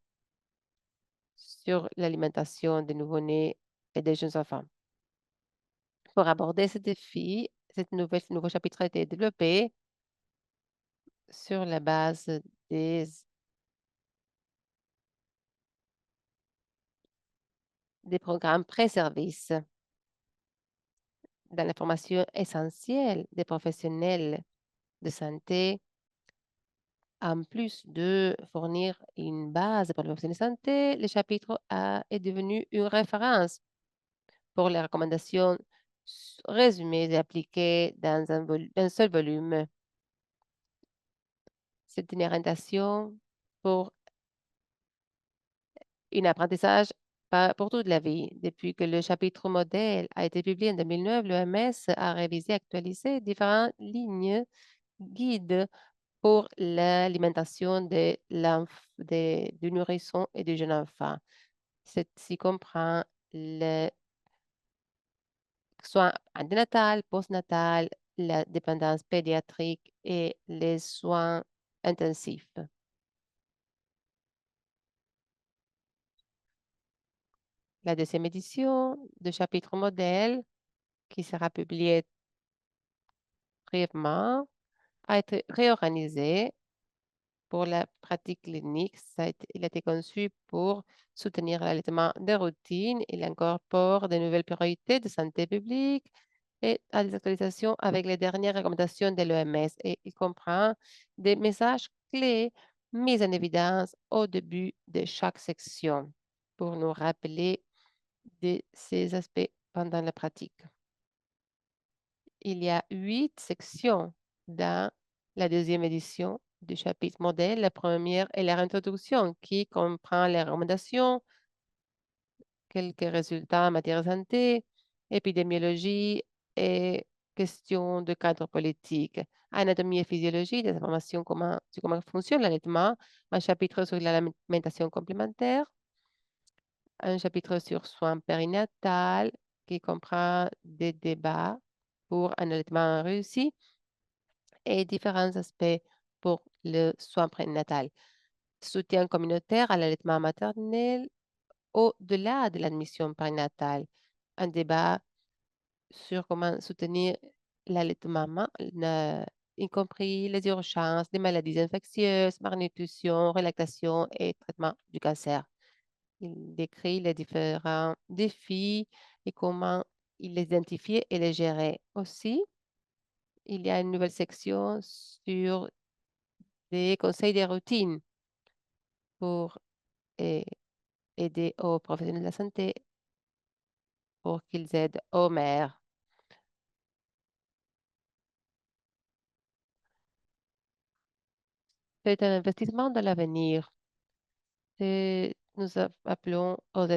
sur l'alimentation des nouveau-nés et des jeunes enfants. Pour aborder ce défi, ce nouveau chapitre a été développé sur la base des programmes pré-service dans la formation essentielle des professionnels de santé. En plus de fournir une base pour les professionnels de santé, le chapitre est devenu une référence pour les recommandations résumées et appliquées dans un seul volume. C'est une orientation pour un apprentissage pour toute la vie. Depuis que le chapitre modèle a été publié en 2009, l'OMS a révisé et actualisé différentes lignes guides pour l'alimentation du nourrisson et du jeune enfant. Ceci comprend le soins anténatal, postnatal, la dépendance pédiatrique et les soins intensifs. La deuxième édition du chapitre modèle, qui sera publiée brièvement, a été réorganisée pour la pratique clinique. Il a été conçu pour soutenir l'allaitement de routine. Il incorpore de nouvelles priorités de santé publique et à des actualisations avec les dernières recommandations de l'OMS. Et il comprend des messages clés mises en évidence au début de chaque section pour nous rappeler de ces aspects pendant la pratique. Il y a 8 sections dans la deuxième édition du chapitre modèle. La première est la introduction qui comprend les recommandations, quelques résultats en matière de santé, épidémiologie et questions de cadre politique, anatomie et physiologie, des informations sur comment fonctionne l'allaitement, un chapitre sur l'alimentation complémentaire, un chapitre sur soins périnatal qui comprend des débats pour un allaitement réussi et différents aspects pour le soin prénatal. Soutien communautaire à l'allaitement maternel au-delà de l'admission périnatale. Un débat sur comment soutenir l'allaitement, y compris les urgences, des maladies infectieuses, malnutrition, relactation et traitement du cancer. Il décrit les différents défis et comment il les identifier et les gérer. Aussi, il y a une nouvelle section sur des conseils de routine pour eh, aider aux professionnels de la santé pour qu'ils aident aux mères. C'est un investissement dans l'avenir. Nous appelons aux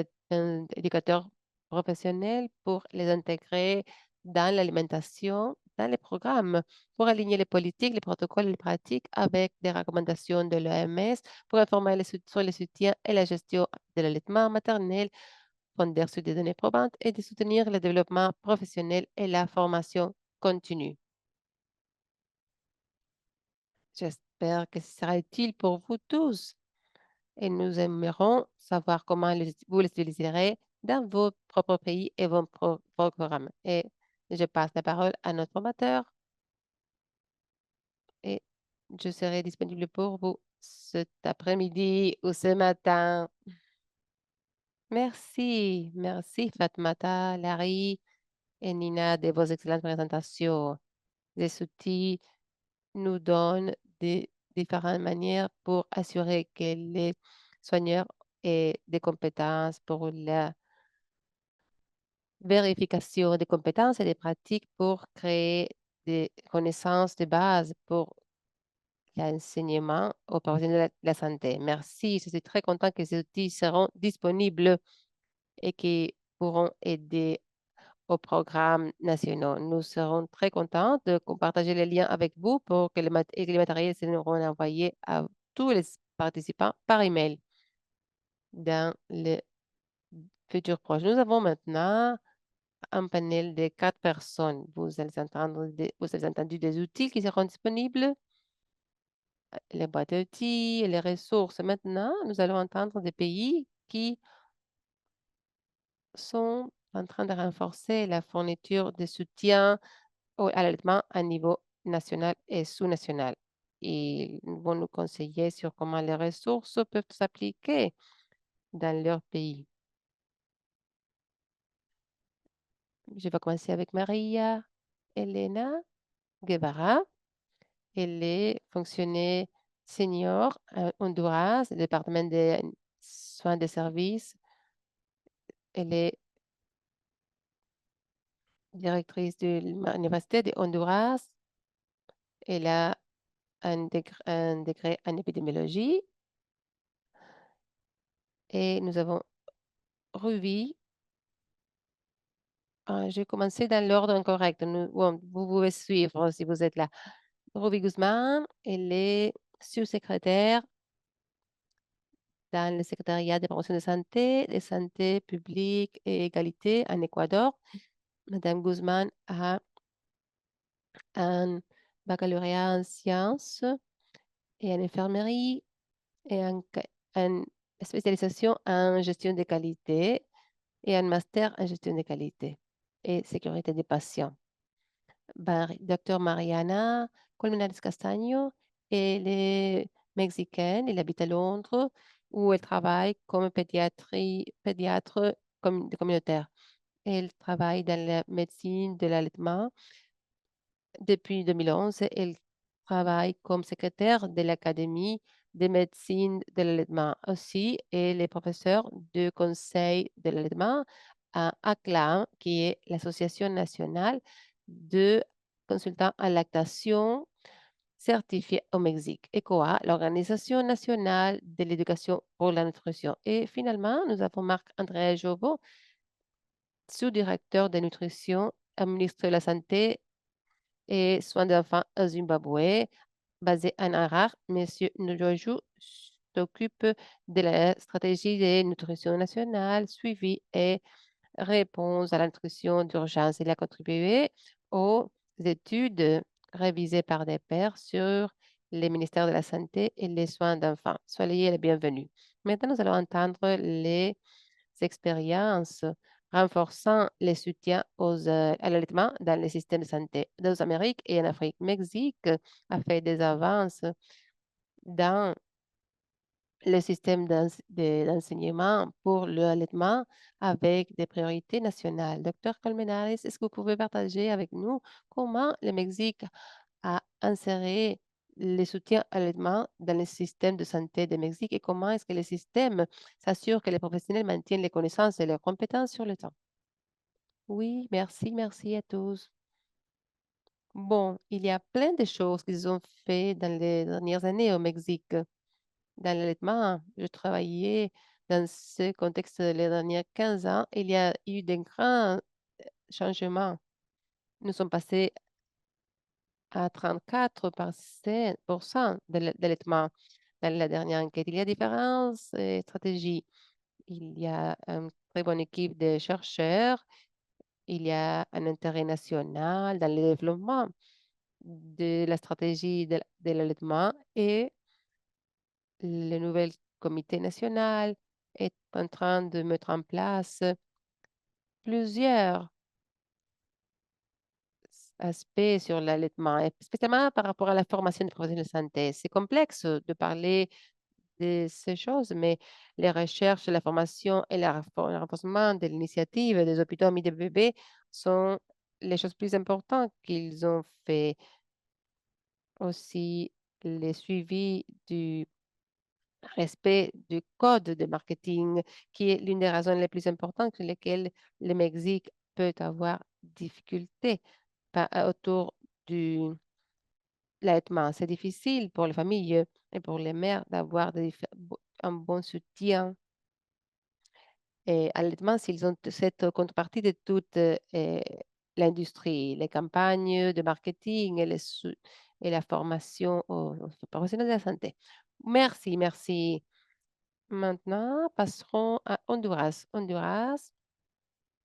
éducateurs professionnels pour les intégrer dans l'alimentation, dans les programmes, pour aligner les politiques, les protocoles et les pratiques avec des recommandations de l'OMS, pour informer sur le soutien et la gestion de l'allaitement maternel, fonder sur des données probantes et de soutenir le développement professionnel et la formation continue. J'espère que ce sera utile pour vous tous et nous aimerons savoir comment vous les utiliserez dans vos propres pays et vos programmes. Et je passe la parole à notre formateur et je serai disponible pour vous cet après-midi ou ce matin. Merci, merci Fatmata, Larry et Nina de vos excellentes présentations. Les outils nous donnent des différentes manières pour assurer que les soigneurs aient des compétences pour la vérification des compétences et des pratiques pour créer des connaissances de base pour l'enseignement aux professionnels de la santé. Merci. Je suis très content que ces outils seront disponibles et qui pourront aider aux programmes nationaux. Nous serons très contents de partager les liens avec vous pour que et que les matériels seront envoyés à tous les participants par email dans le futur proche. Nous avons maintenant un panel de 4 personnes. Vous avez entendu des outils qui seront disponibles, les boîtes d'outils et les ressources. Maintenant, nous allons entendre des pays qui sont en train de renforcer la fourniture de soutien à l'allaitement à niveau national et sous-national. Ils vont nous conseiller sur comment les ressources peuvent s'appliquer dans leur pays. Je vais commencer avec Maria Elena Guevara. Elle est fonctionnaire senior à Honduras, département des soins de services. Elle est directrice de l'Université de Honduras. Elle a un degré en épidémiologie. Et nous avons Ruby. Je vais commencer dans l'ordre incorrect. Bon, vous pouvez suivre si vous êtes là. Ruby Guzman, elle est sous-secrétaire dans le secrétariat de promotion de santé publique et égalité en Équateur. Madame Guzman a un baccalauréat en sciences et en infirmerie et une spécialisation en gestion de qualité et un master en gestion de qualité et sécurité des patients. Docteur Mariana Colmenares Castaño, elle est mexicaine, elle habite à Londres où elle travaille comme pédiatre communautaire. Elle travaille dans la médecine de l'allaitement depuis 2011. Elle travaille comme secrétaire de l'Académie de médecine de l'allaitement aussi et les professeurs du conseil de l'allaitement à ACLA, qui est l'Association nationale de consultants en lactation certifiés au Mexique, et ECOA, l'Organisation nationale de l'éducation pour la nutrition. Et finalement, nous avons Marc-André Jobo, sous-directeur de nutrition, ministre de la Santé et soins d'enfants au Zimbabwe, basé en Harare. Monsieur Njoju s'occupe de la stratégie de nutrition nationale, suivi et réponse à la nutrition d'urgence. Il a contribué aux études révisées par des pairs sur les ministères de la Santé et les soins d'enfants. Soyez les bienvenus. Maintenant, nous allons entendre les expériences renforçant les soutiens à l'allaitement dans les systèmes de santé aux Amériques et en Afrique. Mexique a fait des avances dans le système d'enseignement pour l'allaitement avec des priorités nationales. Docteur Colmenares, est-ce que vous pouvez partager avec nous comment le Mexique a inséré les soutiens à l'allaitement dans le système de santé du Mexique et comment est-ce que le système s'assure que les professionnels maintiennent les connaissances et leurs compétences sur le temps? Oui, merci, merci à tous. Bon, il y a plein de choses qu'ils ont fait dans les dernières années au Mexique. Dans l'allaitement, je travaillais dans ce contexte les dernières 15 ans. Il y a eu de grands changements. Nous sommes passés à 34% d'allaitement dans la dernière enquête. Il y a différentes stratégies. Il y a une très bonne équipe de chercheurs. Il y a un intérêt national dans le développement de la stratégie de l'allaitement et le nouvel comité national est en train de mettre en place plusieurs aspects sur l'allaitement, et spécialement par rapport à la formation des professionnels de santé. C'est complexe de parler de ces choses, mais les recherches, la formation et le renforcement de l'initiative des hôpitaux amis des bébés sont les choses plus importantes qu'ils ont fait. Aussi, le suivi du respect du code de marketing, qui est l'une des raisons les plus importantes sur lesquelles le Mexique peut avoir difficulté autour du l'allaitement. C'est difficile pour les familles et pour les mères d'avoir un bon soutien et à l'allaitement s'ils ont cette contrepartie de toute l'industrie, les campagnes de marketing et la formation aux professionnels de la santé. Merci, merci. Maintenant, passerons à Honduras. Honduras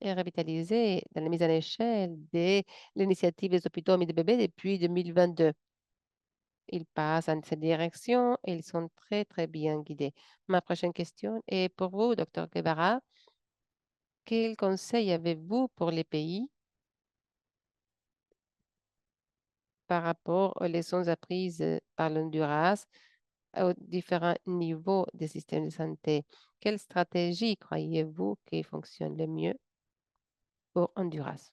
est revitalisé dans la mise en échelle de l'initiative des hôpitaux amis de bébés depuis 2022. Ils passent en cette direction et ils sont très, très bien guidés. Ma prochaine question est pour vous, Docteur Guevara. Quel conseil avez-vous pour les pays par rapport aux leçons apprises par l'Honduras aux différents niveaux des systèmes de santé? Quelle stratégie croyez-vous qui fonctionne le mieux pour Honduras?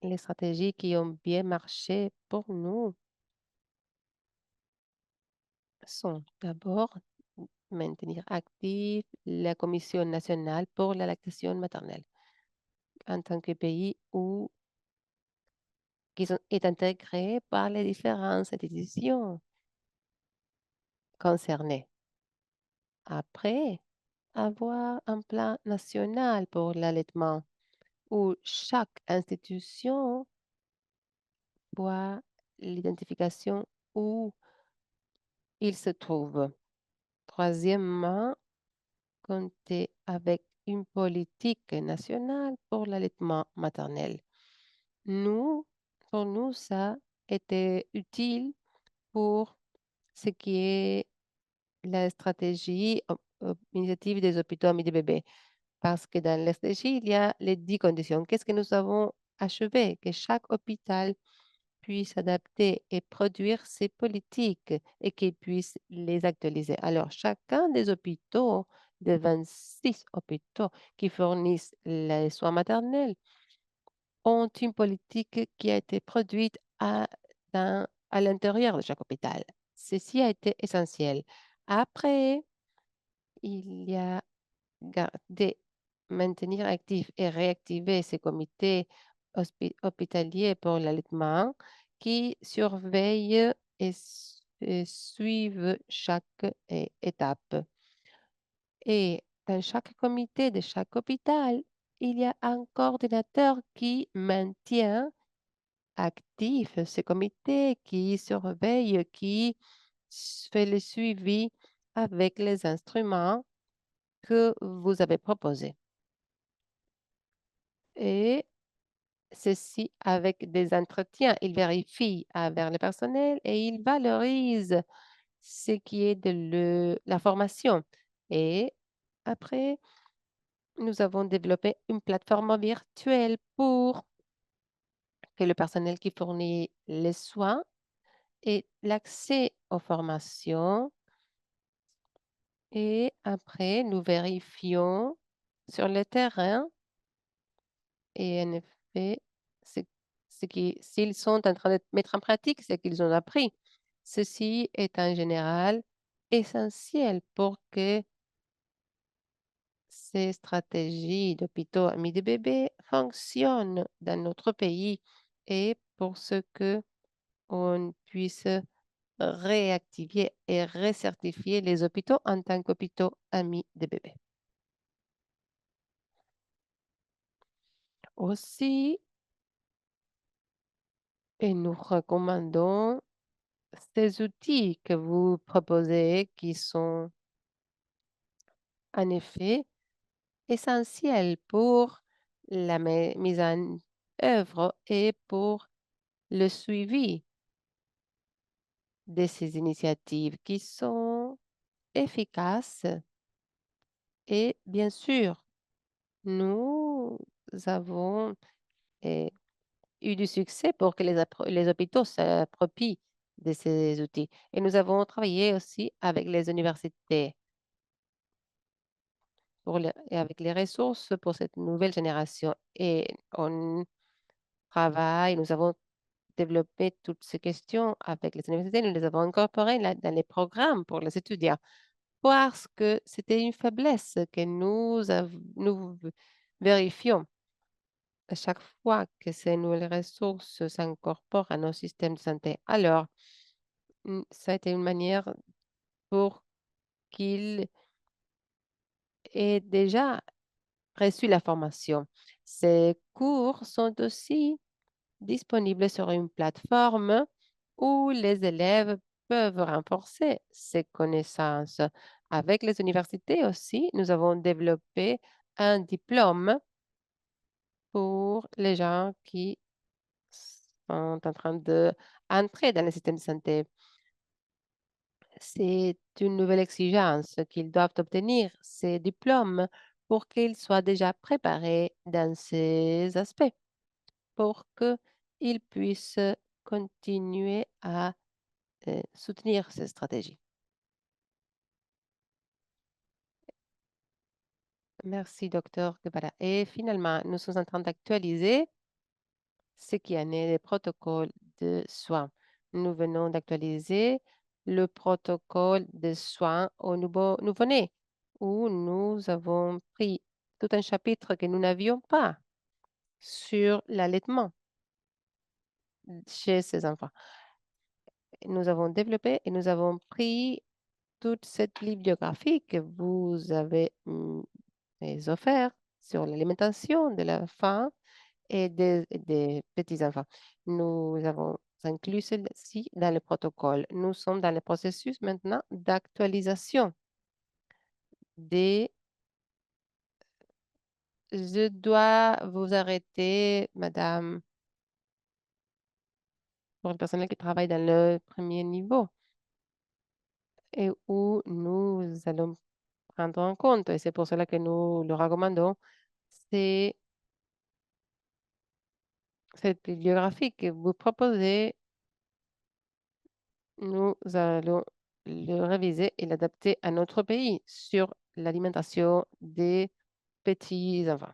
Les stratégies qui ont bien marché pour nous sont d'abord maintenir active la Commission nationale pour la lactation maternelle en tant que pays où est intégré par les différentes institutions concernées. Après, avoir un plan national pour l'allaitement où chaque institution voit l'identification où il se trouve. Troisièmement, compter avec une politique nationale pour l'allaitement maternel. Nous, pour nous, ça était utile pour ce qui est la stratégie initiative des hôpitaux amis des bébés. Parce que dans la stratégie, il y a les 10 conditions. Qu'est-ce que nous avons achevé? Que chaque hôpital puisse adapter et produire ses politiques et qu'ils puissent les actualiser. Alors, chacun des hôpitaux, des 26 hôpitaux qui fournissent les soins maternels, ont une politique qui a été produite à l'intérieur de chaque hôpital. Ceci a été essentiel. Après, il y a garder, maintenir actifs et réactiver ces comités hospitaliers pour l'allaitement qui surveillent et suivent chaque étape. Et dans chaque comité de chaque hôpital, il y a un coordinateur qui maintient actif ce comité, qui surveille, qui fait le suivi avec les instruments que vous avez proposés. Et ceci avec des entretiens. Il vérifie avec le personnel et il valorise ce qui est de la formation. Et après, nous avons développé une plateforme virtuelle pour que le personnel qui fournit les soins ait l'accès aux formations. Et après, nous vérifions sur le terrain et en effet, ce s'ils sont en train de mettre en pratique ce qu'ils ont appris. Ceci est en général essentiel pour que ces stratégies d'hôpitaux amis des bébés fonctionnent dans notre pays et pour ce que on puisse réactiver et recertifier les hôpitaux en tant qu'hôpitaux amis des bébés. Aussi, et nous recommandons ces outils que vous proposez qui sont en effet essentiels pour la mise en œuvre et pour le suivi de ces initiatives qui sont efficaces. Et bien sûr, nous avons eh, eu du succès pour que les hôpitaux s'approprient de ces outils. Et nous avons travaillé aussi avec les universités et avec les ressources pour cette nouvelle génération. Et on travaille, nous avons développé toutes ces questions avec les universités, nous les avons incorporées dans les programmes pour les étudiants parce que c'était une faiblesse que nous vérifions à chaque fois que ces nouvelles ressources s'incorporent à nos systèmes de santé. Alors, ça a été une manière pour qu'ils aient déjà reçu la formation. Ces cours sont aussi disponibles sur une plateforme où les élèves peuvent renforcer ces connaissances. Avec les universités aussi, nous avons développé un diplôme pour les gens qui sont en train d'entrer dans le système de santé. C'est une nouvelle exigence qu'ils doivent obtenir ces diplômes pour qu'ils soient déjà préparés dans ces aspects, pour qu'ils puissent continuer à soutenir ces stratégies. Merci, docteur Guevara. Et finalement, nous sommes en train d'actualiser ce qui en est des protocoles de soins. Nous venons d'actualiser le protocole de soins au nouveau-né, où nous avons pris tout un chapitre que nous n'avions pas sur l'allaitement chez ces enfants. Nous avons développé et nous avons pris toute cette bibliographie que vous avez offert sur l'alimentation de la faim et des petits-enfants. Nous avons inclus celle-ci dans le protocole. Nous sommes dans le processus maintenant d'actualisation des... Je dois vous arrêter, madame, pour le personnel qui travaille dans le premier niveau et où nous allons prendre en compte, et c'est pour cela que nous le recommandons, c'est cette bibliographie que vous proposez. Nous allons le réviser et l'adapter à notre pays sur l'alimentation des petits-enfants,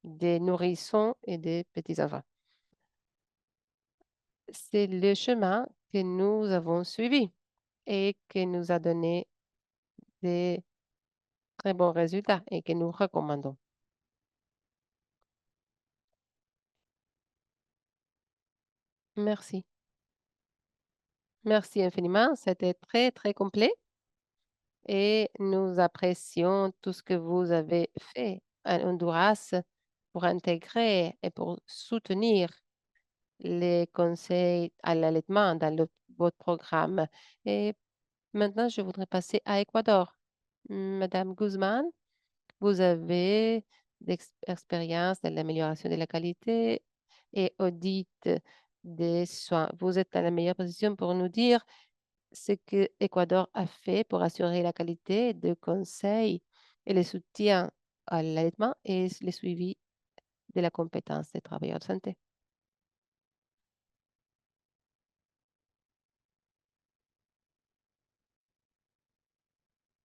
des nourrissons et des petits-enfants. C'est le chemin que nous avons suivi et qui nous a donné des très bons résultats et que nous recommandons. Merci. Merci infiniment. C'était très, très complet et nous apprécions tout ce que vous avez fait à Honduras pour intégrer et pour soutenir les conseils à l'allaitement dans votre programme. Et maintenant, je voudrais passer à Équateur. Madame Guzman, vous avez d'expérience dans l'amélioration de la qualité et audit des soins. Vous êtes dans la meilleure position pour nous dire ce que Équateur a fait pour assurer la qualité de conseil et le soutien à l'allaitement et le suivi de la compétence des travailleurs de santé.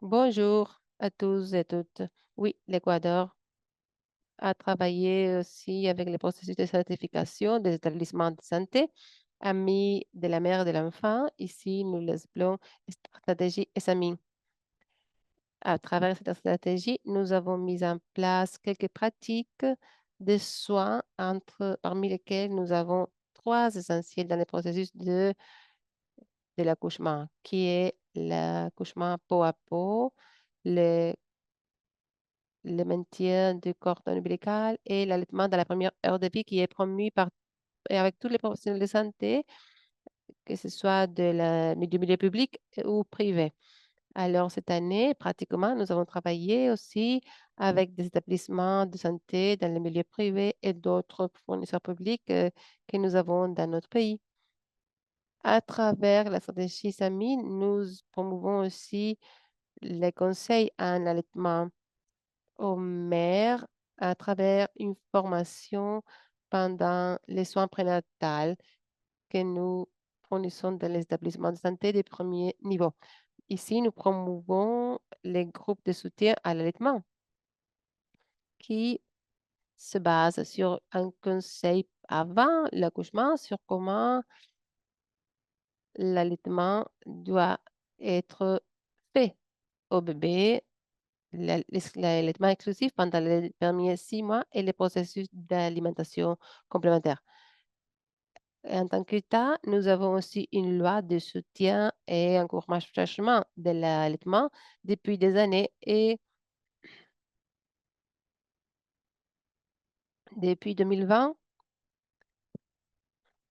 Bonjour à tous et toutes. Oui, l'Équateur a travaillé aussi avec le processus de certification des établissements de santé, amis de la mère et de l'enfant. Ici, nous les appelons stratégie SAMI. À travers cette stratégie, nous avons mis en place quelques pratiques de soins parmi lesquelles nous avons trois essentiels dans le processus de l'accouchement, qui est l'accouchement peau à peau, le le maintien du cordon ombilical et l'allaitement dans la première heure de vie qui est promu et avec tous les professionnels de santé, que ce soit du milieu public ou privé. Alors, cette année, pratiquement, nous avons travaillé aussi avec des établissements de santé dans le milieu privé et d'autres fournisseurs publics que nous avons dans notre pays. À travers la stratégie SAMI, nous promouvons aussi les conseils en allaitement aux mères à travers une formation pendant les soins prénatals que nous fournissons dans les établissements de santé des premiers niveaux. Ici, nous promouvons les groupes de soutien à l'allaitement qui se basent sur un conseil avant l'accouchement sur comment l'allaitement doit être fait au bébé, l'allaitement exclusif pendant les premiers 6 mois et le processus d'alimentation complémentaire. En tant qu'État, nous avons aussi une loi de soutien et encouragement de l'allaitement depuis des années et depuis 2020,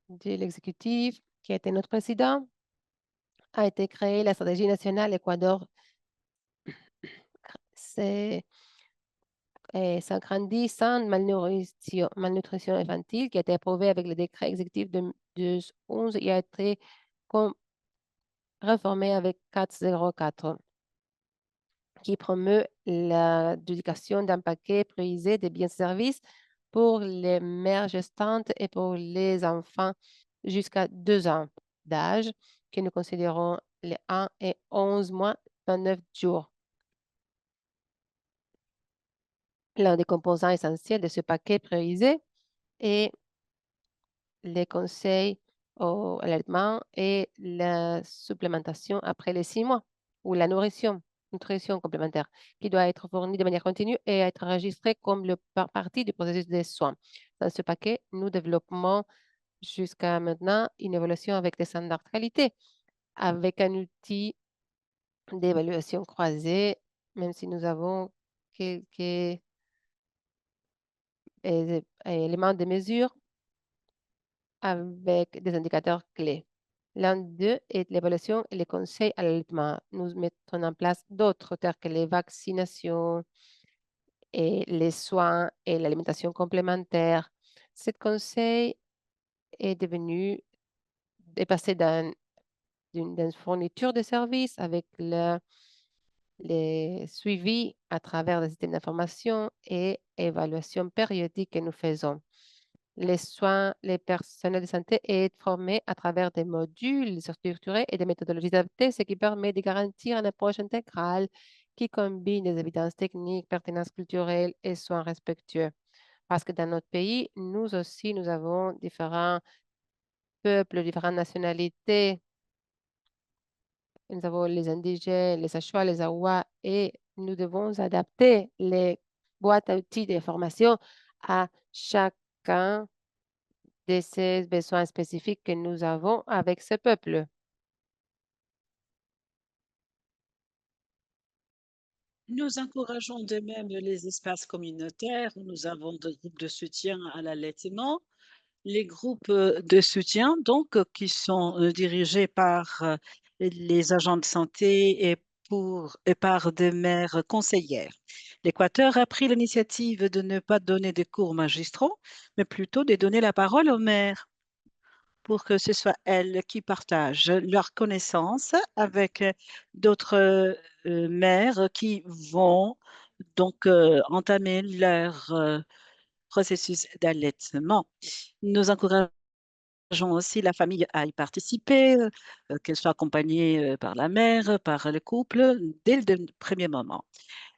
de l'exécutif qui a été notre président, a été créée la stratégie nationale Équateur. C'est s'agrandit sans malnutrition infantile qui a été approuvé avec le décret exécutif de 2011 et a été com- réformé avec 404 qui promeut l'éducation d'un paquet priorisé de biens et services pour les mères gestantes et pour les enfants jusqu'à 2 ans d'âge, que nous considérons les 1 et 11 mois, 29 jours. L'un des composants essentiels de ce paquet priorisé est les conseils à l'allaitement et la supplémentation après les 6 mois ou la nutrition complémentaire qui doit être fournie de manière continue et être enregistrée comme partie du processus de soins. Dans ce paquet, nous développons jusqu'à maintenant une évaluation avec des standards de qualité, avec un outil d'évaluation croisée, même si nous avons quelques éléments de mesure avec des indicateurs clés. L'un d'eux est l'évaluation et les conseils à l'allaitement. Nous mettons en place d'autres tels que les vaccinations et les soins et l'alimentation complémentaire. Ce conseil est passé d'une fourniture de services avec les suivis à travers des systèmes d'information et évaluation périodique que nous faisons. Les soins, les personnels de santé est formés à travers des modules structurés et des méthodologies adaptées, ce qui permet de garantir une approche intégrale qui combine des évidences techniques, pertinence culturelle et soins respectueux. Parce que dans notre pays, nous aussi, nous avons différents peuples, différentes nationalités. Nous avons les indigènes, les Achua, les Awa, et nous devons adapter les boîtes à outils de formation à chacun de ces besoins spécifiques que nous avons avec ce peuple. Nous encourageons de même les espaces communautaires où nous avons des groupes de soutien à l'allaitement. Les groupes de soutien, donc, qui sont dirigés par les agents de santé et par des mères conseillères. L'Équateur a pris l'initiative de ne pas donner des cours magistraux, mais plutôt de donner la parole aux mères pour que ce soit elles qui partagent leurs connaissances avec d'autres mères qui vont donc entamer leur processus d'allaitement. Nous encourageons aussi la famille à y participer, qu'elle soit accompagnée par la mère, par le couple, dès le premier moment.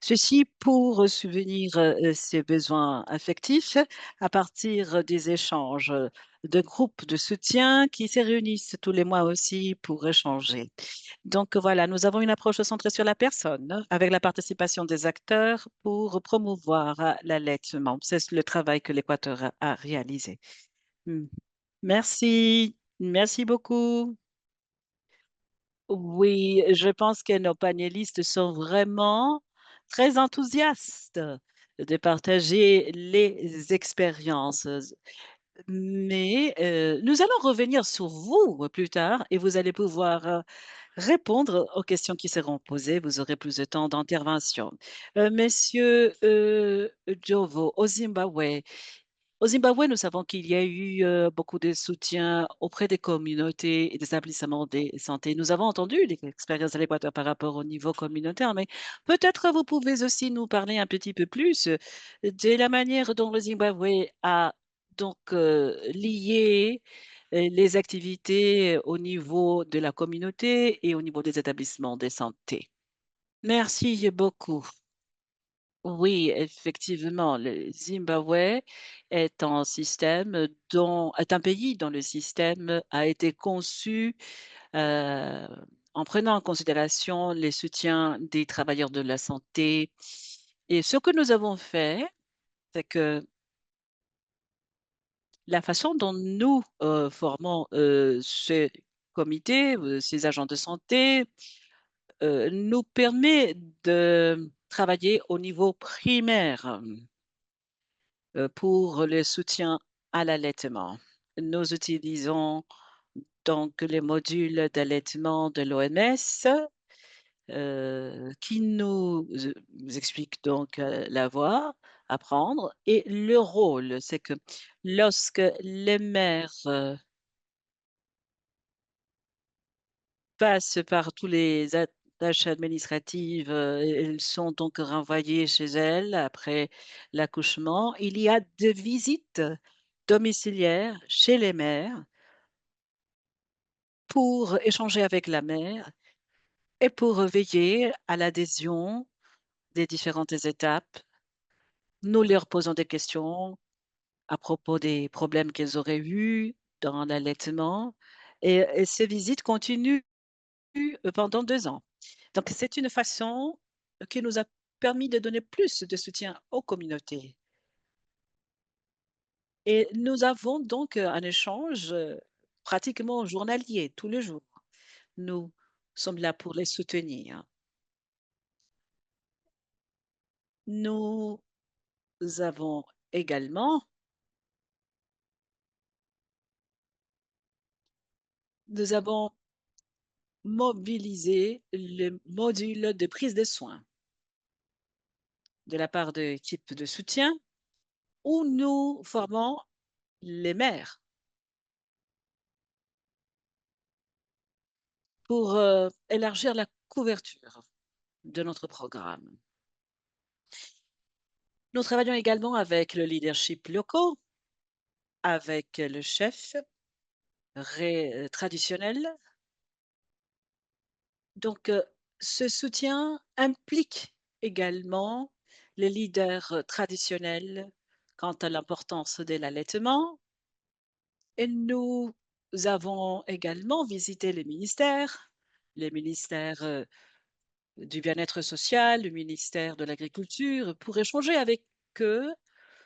Ceci pour subvenir ses besoins affectifs à partir des échanges de groupes de soutien qui se réunissent tous les mois aussi pour échanger. Donc voilà, nous avons une approche centrée sur la personne avec la participation des acteurs pour promouvoir l'allaitement. C'est le travail que l'Équateur a réalisé. Hmm. Merci, merci beaucoup. Oui, je pense que nos panélistes sont vraiment très enthousiastes de partager les expériences. Mais nous allons revenir sur vous plus tard et vous allez pouvoir répondre aux questions qui seront posées. Vous aurez plus de temps d'intervention. Monsieur Jovo, au Zimbabwe, nous savons qu'il y a eu beaucoup de soutien auprès des communautés et des établissements de santé. Nous avons entendu l'expérience de l'Équateur par rapport au niveau communautaire, mais peut-être vous pouvez aussi nous parler un petit peu plus de la manière dont le Zimbabwe a donc lié les activités au niveau de la communauté et au niveau des établissements de santé. Merci beaucoup. Oui, effectivement, le Zimbabwe est un pays dont le système a été conçu euh, en prenant en considération les soutiens des travailleurs de la santé. Et ce que nous avons fait, c'est que la façon dont nous formons ce comité, ces agents de santé, nous permet de travailler au niveau primaire pour le soutien à l'allaitement. Nous utilisons donc les modules d'allaitement de l'OMS qui nous expliquent donc la voie à prendre et le rôle. C'est que lorsque les mères passent par tous les tâches administratives, elles sont donc renvoyées chez elles après l'accouchement. Il y a des visites domiciliaires chez les mères pour échanger avec la mère et pour veiller à l'adhésion des différentes étapes. Nous leur posons des questions à propos des problèmes qu'elles auraient eus dans l'allaitement et ces visites continuent pendant 2 ans. Donc, c'est une façon qui nous a permis de donner plus de soutien aux communautés. Et nous avons donc un échange pratiquement journalier, tous les jours. Nous sommes là pour les soutenir. Nous avons également, nous avons mobilisé le module de prise de soins de la part de l'équipe de soutien où nous formons les mères pour élargir la couverture de notre programme. Nous travaillons également avec le leadership local, avec le chef traditionnel. Donc, ce soutien implique également les leaders traditionnels quant à l'importance de l'allaitement et nous avons également visité les ministères du bien-être social, le ministère de l'Agriculture, pour échanger avec eux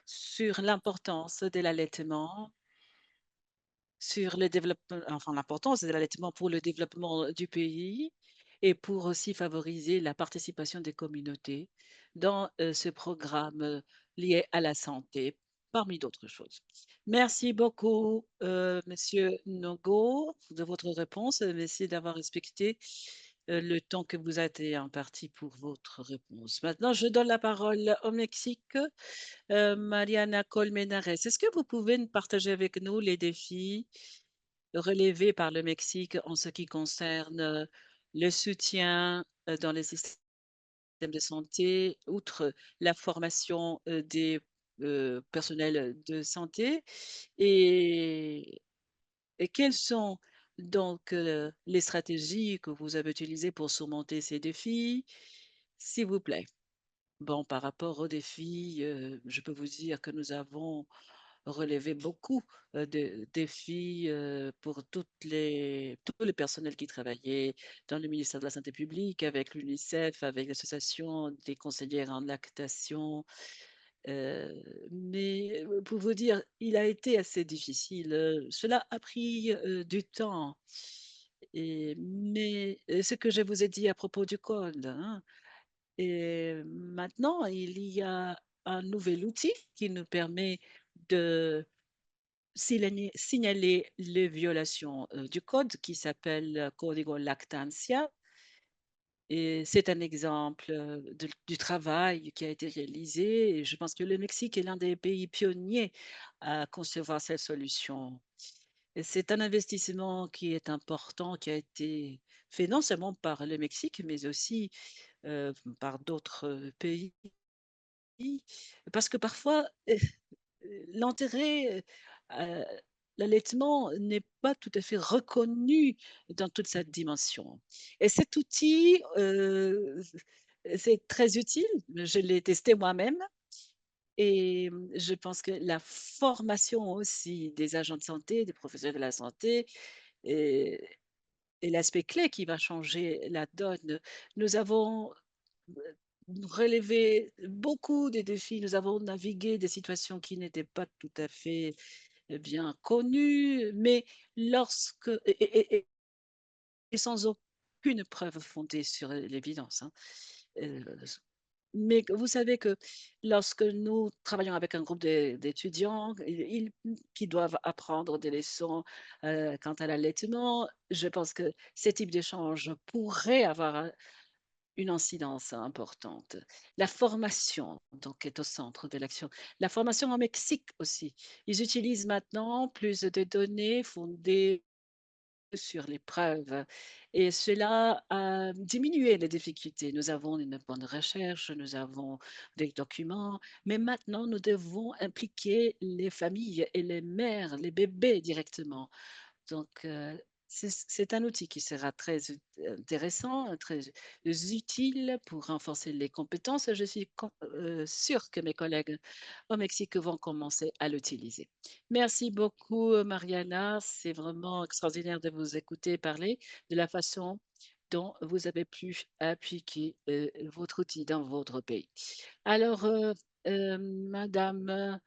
sur l'importance de l'allaitement, sur le développement, enfin l'importance de l'allaitement pour le développement du pays et pour aussi favoriser la participation des communautés dans ce programme lié à la santé, parmi d'autres choses. Merci beaucoup, Monsieur Nogo, de votre réponse. Merci d'avoir respecté le temps que vous a été imparti pour votre réponse. Maintenant, je donne la parole au Mexique. Mariana Colmenares, est-ce que vous pouvez nous partager avec nous les défis relevés par le Mexique en ce qui concerne le soutien dans les systèmes de santé, outre la formation des personnels de santé? Et, et quelles sont donc les stratégies que vous avez utilisées pour surmonter ces défis? S'il vous plaît. Bon, par rapport aux défis, je peux vous dire que nous avons relevé beaucoup de défis pour tous les personnels qui travaillaient dans le ministère de la Santé publique, avec l'UNICEF, avec l'association des conseillères en lactation. Euh, mais pour vous dire, il a été assez difficile. Cela a pris du temps. Mais ce que je vous ai dit à propos du code, hein, et maintenant, il y a un nouvel outil qui nous permet de signaler les violations du code qui s'appelle Código Lactancia. Et c'est un exemple du travail qui a été réalisé. Et je pense que le Mexique est l'un des pays pionniers à concevoir cette solution. Et c'est un investissement qui est important, qui a été fait non seulement par le Mexique, mais aussi par d'autres pays. Parce que parfois, l'intérêt, heu, l'allaitement n'est pas tout à fait reconnu dans toute sa dimension et cet outil, c'est très utile. Je l'ai testé moi-même et je pense que la formation aussi des agents de santé, des professionnels de la santé est est l'aspect clé qui va changer la donne. Nous avons relevé beaucoup de défis. Nous avons navigué des situations qui n'étaient pas tout à fait bien connues, mais lorsque, et sans aucune preuve fondée sur l'évidence, hein. Euh, mais vous savez que lorsque nous travaillons avec un groupe d'étudiants qui doivent apprendre des leçons quant à l'allaitement, je pense que ces types d'échanges pourraient avoir une incidence importante. La formation, donc, est au centre de l'action. La formation au Mexique aussi. Ils utilisent maintenant plus de données fondées sur les preuves et cela a diminué les difficultés. Nous avons une bonne recherche, nous avons des documents, mais maintenant nous devons impliquer les familles et les mères, les bébés directement. Donc, c'est un outil qui sera très intéressant, très utile pour renforcer les compétences. Je suis sûre que mes collègues au Mexique vont commencer à l'utiliser. Merci beaucoup, Mariana. C'est vraiment extraordinaire de vous écouter parler de la façon dont vous avez pu appliquer votre outil dans votre pays. Alors, Madame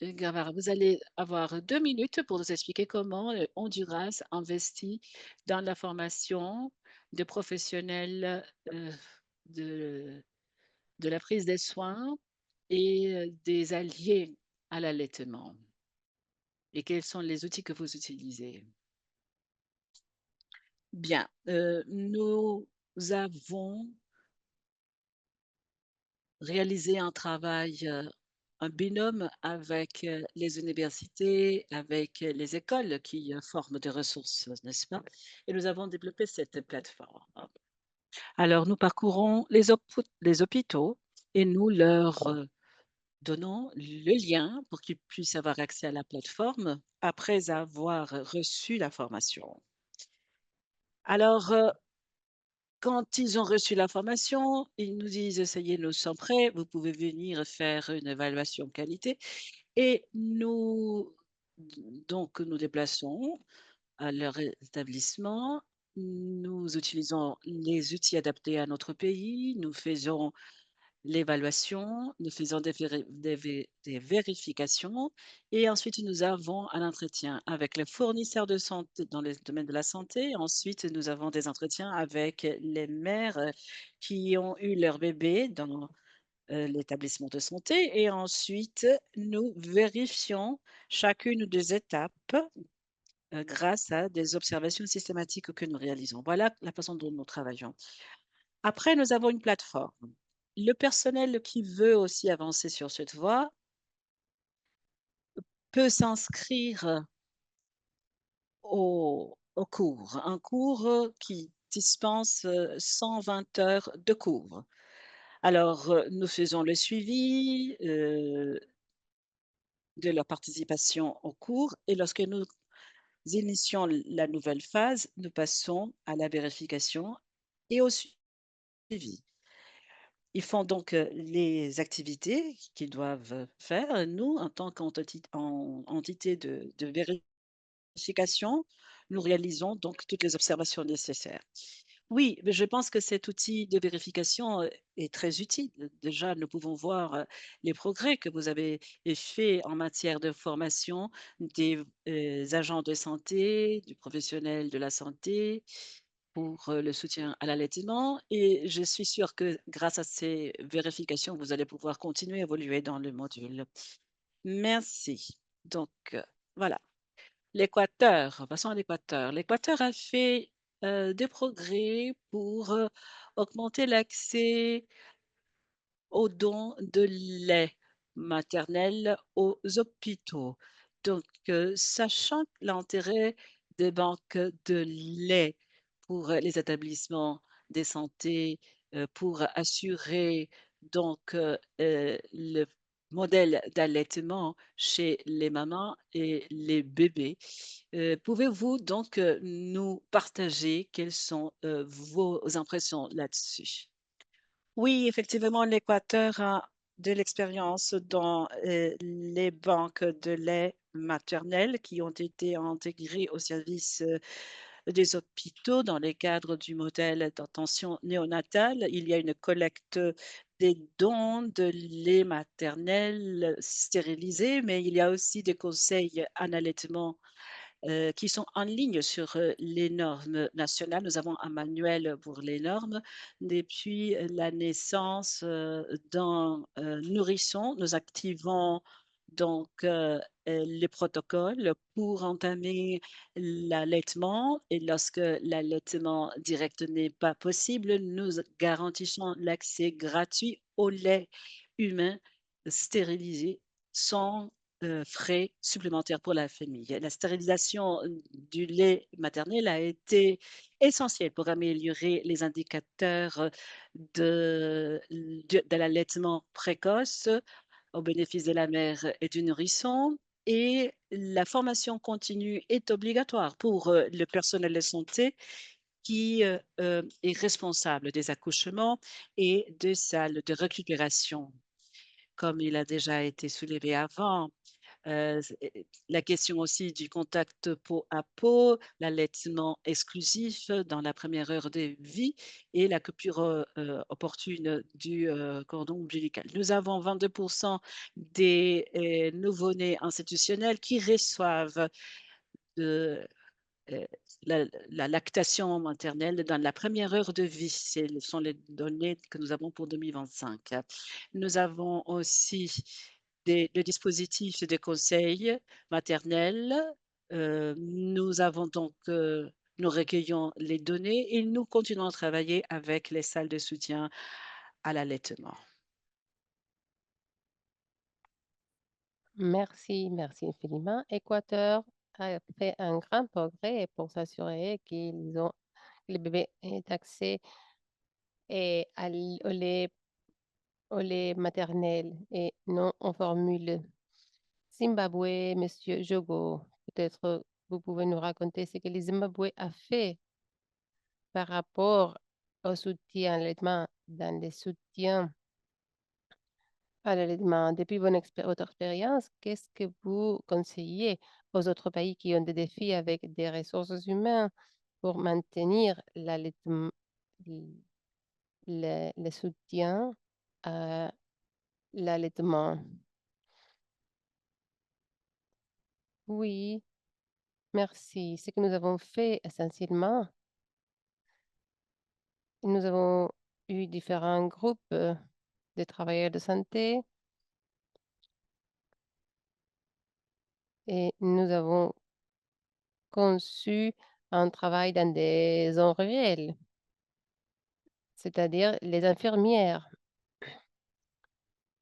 Gavara, vous allez avoir 2 minutes pour nous expliquer comment le Honduras investit dans la formation de professionnels de, de la prise des soins et des alliés à l'allaitement. Et quels sont les outils que vous utilisez? Bien, nous avons réalisé un travail, un binôme avec les universités, avec les écoles qui forment des ressources, n'est-ce pas? Et nous avons développé cette plateforme. Alors, nous parcourons les hôpitaux et nous leur donnons le lien pour qu'ils puissent avoir accès à la plateforme après avoir reçu la formation. Alors, quand ils ont reçu la formation, ils nous disent: «Ça y est, nous sommes prêts, vous pouvez venir faire une évaluation qualité» et nous Donc nous déplaçons à leur établissement. Nous utilisons les outils adaptés à notre pays. Nous faisons l'évaluation, nous faisons des vérifications et ensuite nous avons un entretien avec les fournisseurs de santé dans le domaine de la santé. Ensuite, nous avons des entretiens avec les mères qui ont eu leur bébé dans l'établissement de santé et ensuite nous vérifions chacune des étapes grâce à des observations systématiques que nous réalisons. Voilà la façon dont nous travaillons. Après, nous avons une plateforme. Le personnel qui veut aussi avancer sur cette voie peut s'inscrire au cours, un cours qui dispense 120 heures de cours. Alors, nous faisons le suivi de leur participation au cours et lorsque nous initions la nouvelle phase, nous passons à la vérification et au suivi. Ils font donc, les activités qu'ils doivent faire. Nous, en tant qu'entité de vérification, nous réalisons donc toutes les observations nécessaires. Oui, mais je pense que cet outil de vérification, est très utile. Déjà, nous pouvons voir, les progrès que vous avez faits en matière de formation des, agents de santé, du professionnel de la santé, pour, le soutien à l'allaitement et je suis sûre que grâce à ces vérifications, vous allez pouvoir continuer à évoluer dans le module. Merci. Donc, voilà. L'Équateur, passons à l'Équateur. L'Équateur a fait, des progrès pour, augmenter l'accès aux dons de lait maternel aux hôpitaux. Donc, sachant l'intérêt des banques de lait pour les établissements de santé, pour assurer donc le modèle d'allaitement chez les mamans et les bébés. Pouvez-vous donc nous partager quelles sont vos impressions là-dessus? Oui, effectivement, l'Équateur a de l'expérience dans les banques de lait maternel qui ont été intégrées au service des hôpitaux dans le cadre du modèle d'attention néonatale. Il y a une collecte des dons de lait maternel stérilisé, mais il y a aussi des conseils en allaitement qui sont en ligne sur les normes nationales. Nous avons un manuel pour les normes. Depuis la naissance d'un nourrisson, nous activons donc les protocoles pour entamer l'allaitement et lorsque l'allaitement direct n'est pas possible, nous garantissons l'accès gratuit au lait humain stérilisé sans frais supplémentaires pour la famille. La stérilisation du lait maternel a été essentielle pour améliorer les indicateurs de l'allaitement précoce au bénéfice de la mère et du nourrisson. Et la formation continue est obligatoire pour le personnel de santé qui est responsable des accouchements et des salles de récupération. Comme il a déjà été soulevé avant, la question aussi du contact peau à peau, l'allaitement exclusif dans la première heure de vie et la coupure, opportune du, cordon ombilical. Nous avons 22 des, nouveau-nés institutionnels qui reçoivent de Heu, la lactation maternelle dans la première heure de vie. Ce sont les données que nous avons pour 2025. Nous avons aussi des dispositifs de conseil maternel. Nous avons donc, nous recueillons les données et nous continuons à travailler avec les salles de soutien à l'allaitement. Merci, merci infiniment. Équateur a fait un grand progrès pour s'assurer que le bébé ait accès au lait maternel et non en formule. Zimbabwe, Monsieur Jogo, peut-être vous pouvez nous raconter ce que le Zimbabwe a fait par rapport au soutien à l'allaitement, dans les soutiens à l'allaitement. Depuis votre expérience, qu'est-ce que vous conseillez aux autres pays qui ont des défis avec des ressources humaines pour maintenir le soutien à l'allaitement. Oui, merci. Ce que nous avons fait essentiellement, nous avons eu différents groupes de travailleurs de santé et nous avons conçu un travail dans des zones réelles, c'est-à-dire les infirmières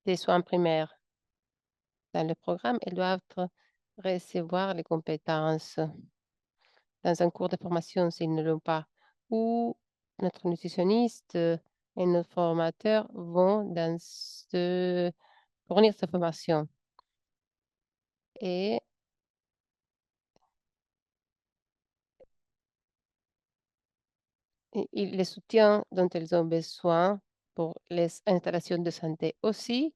des soins primaires. Dans le programme, elles doivent recevoir les compétences dans un cours de formation s'ils ne l'ont pas, ou notre nutritionniste et notre formateur vont fournir cette formation. Et le soutien dont elles ont besoin pour les installations de santé aussi.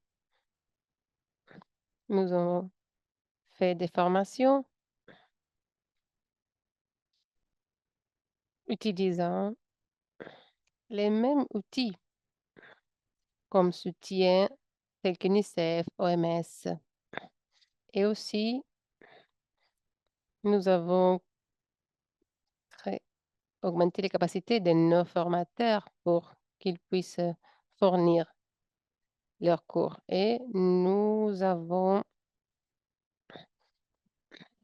Nous avons fait des formations utilisant les mêmes outils comme soutien tel qu'UNICEF, OMS. Et aussi, nous avons cré- augmenté les capacités de nos formateurs pour qu'ils puissent fournir leurs cours. Et nous avons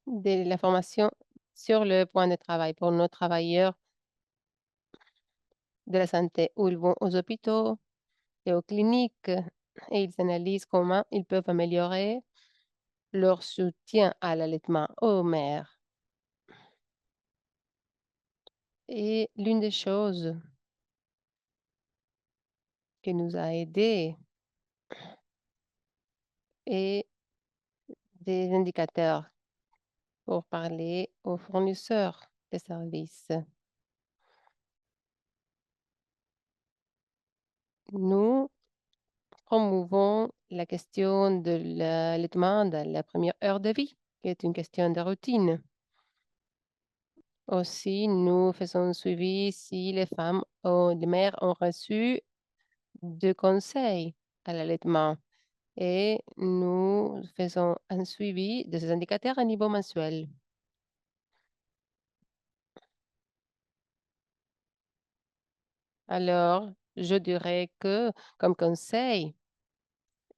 de la formation sur le point de travail pour nos travailleurs de la santé où ils vont aux hôpitaux et aux cliniques et ils analysent comment ils peuvent améliorer leur soutien à l'allaitement aux mères. Et l'une des choses qui nous a aidés est des indicateurs pour parler aux fournisseurs de services. Nous promouvons la question de l'allaitement dans la première heure de vie, qui est une question de routine. Aussi, nous faisons un suivi si les mères ont reçu de conseils à l'allaitement et nous faisons un suivi de ces indicateurs à niveau mensuel. Alors, je dirais que comme conseil,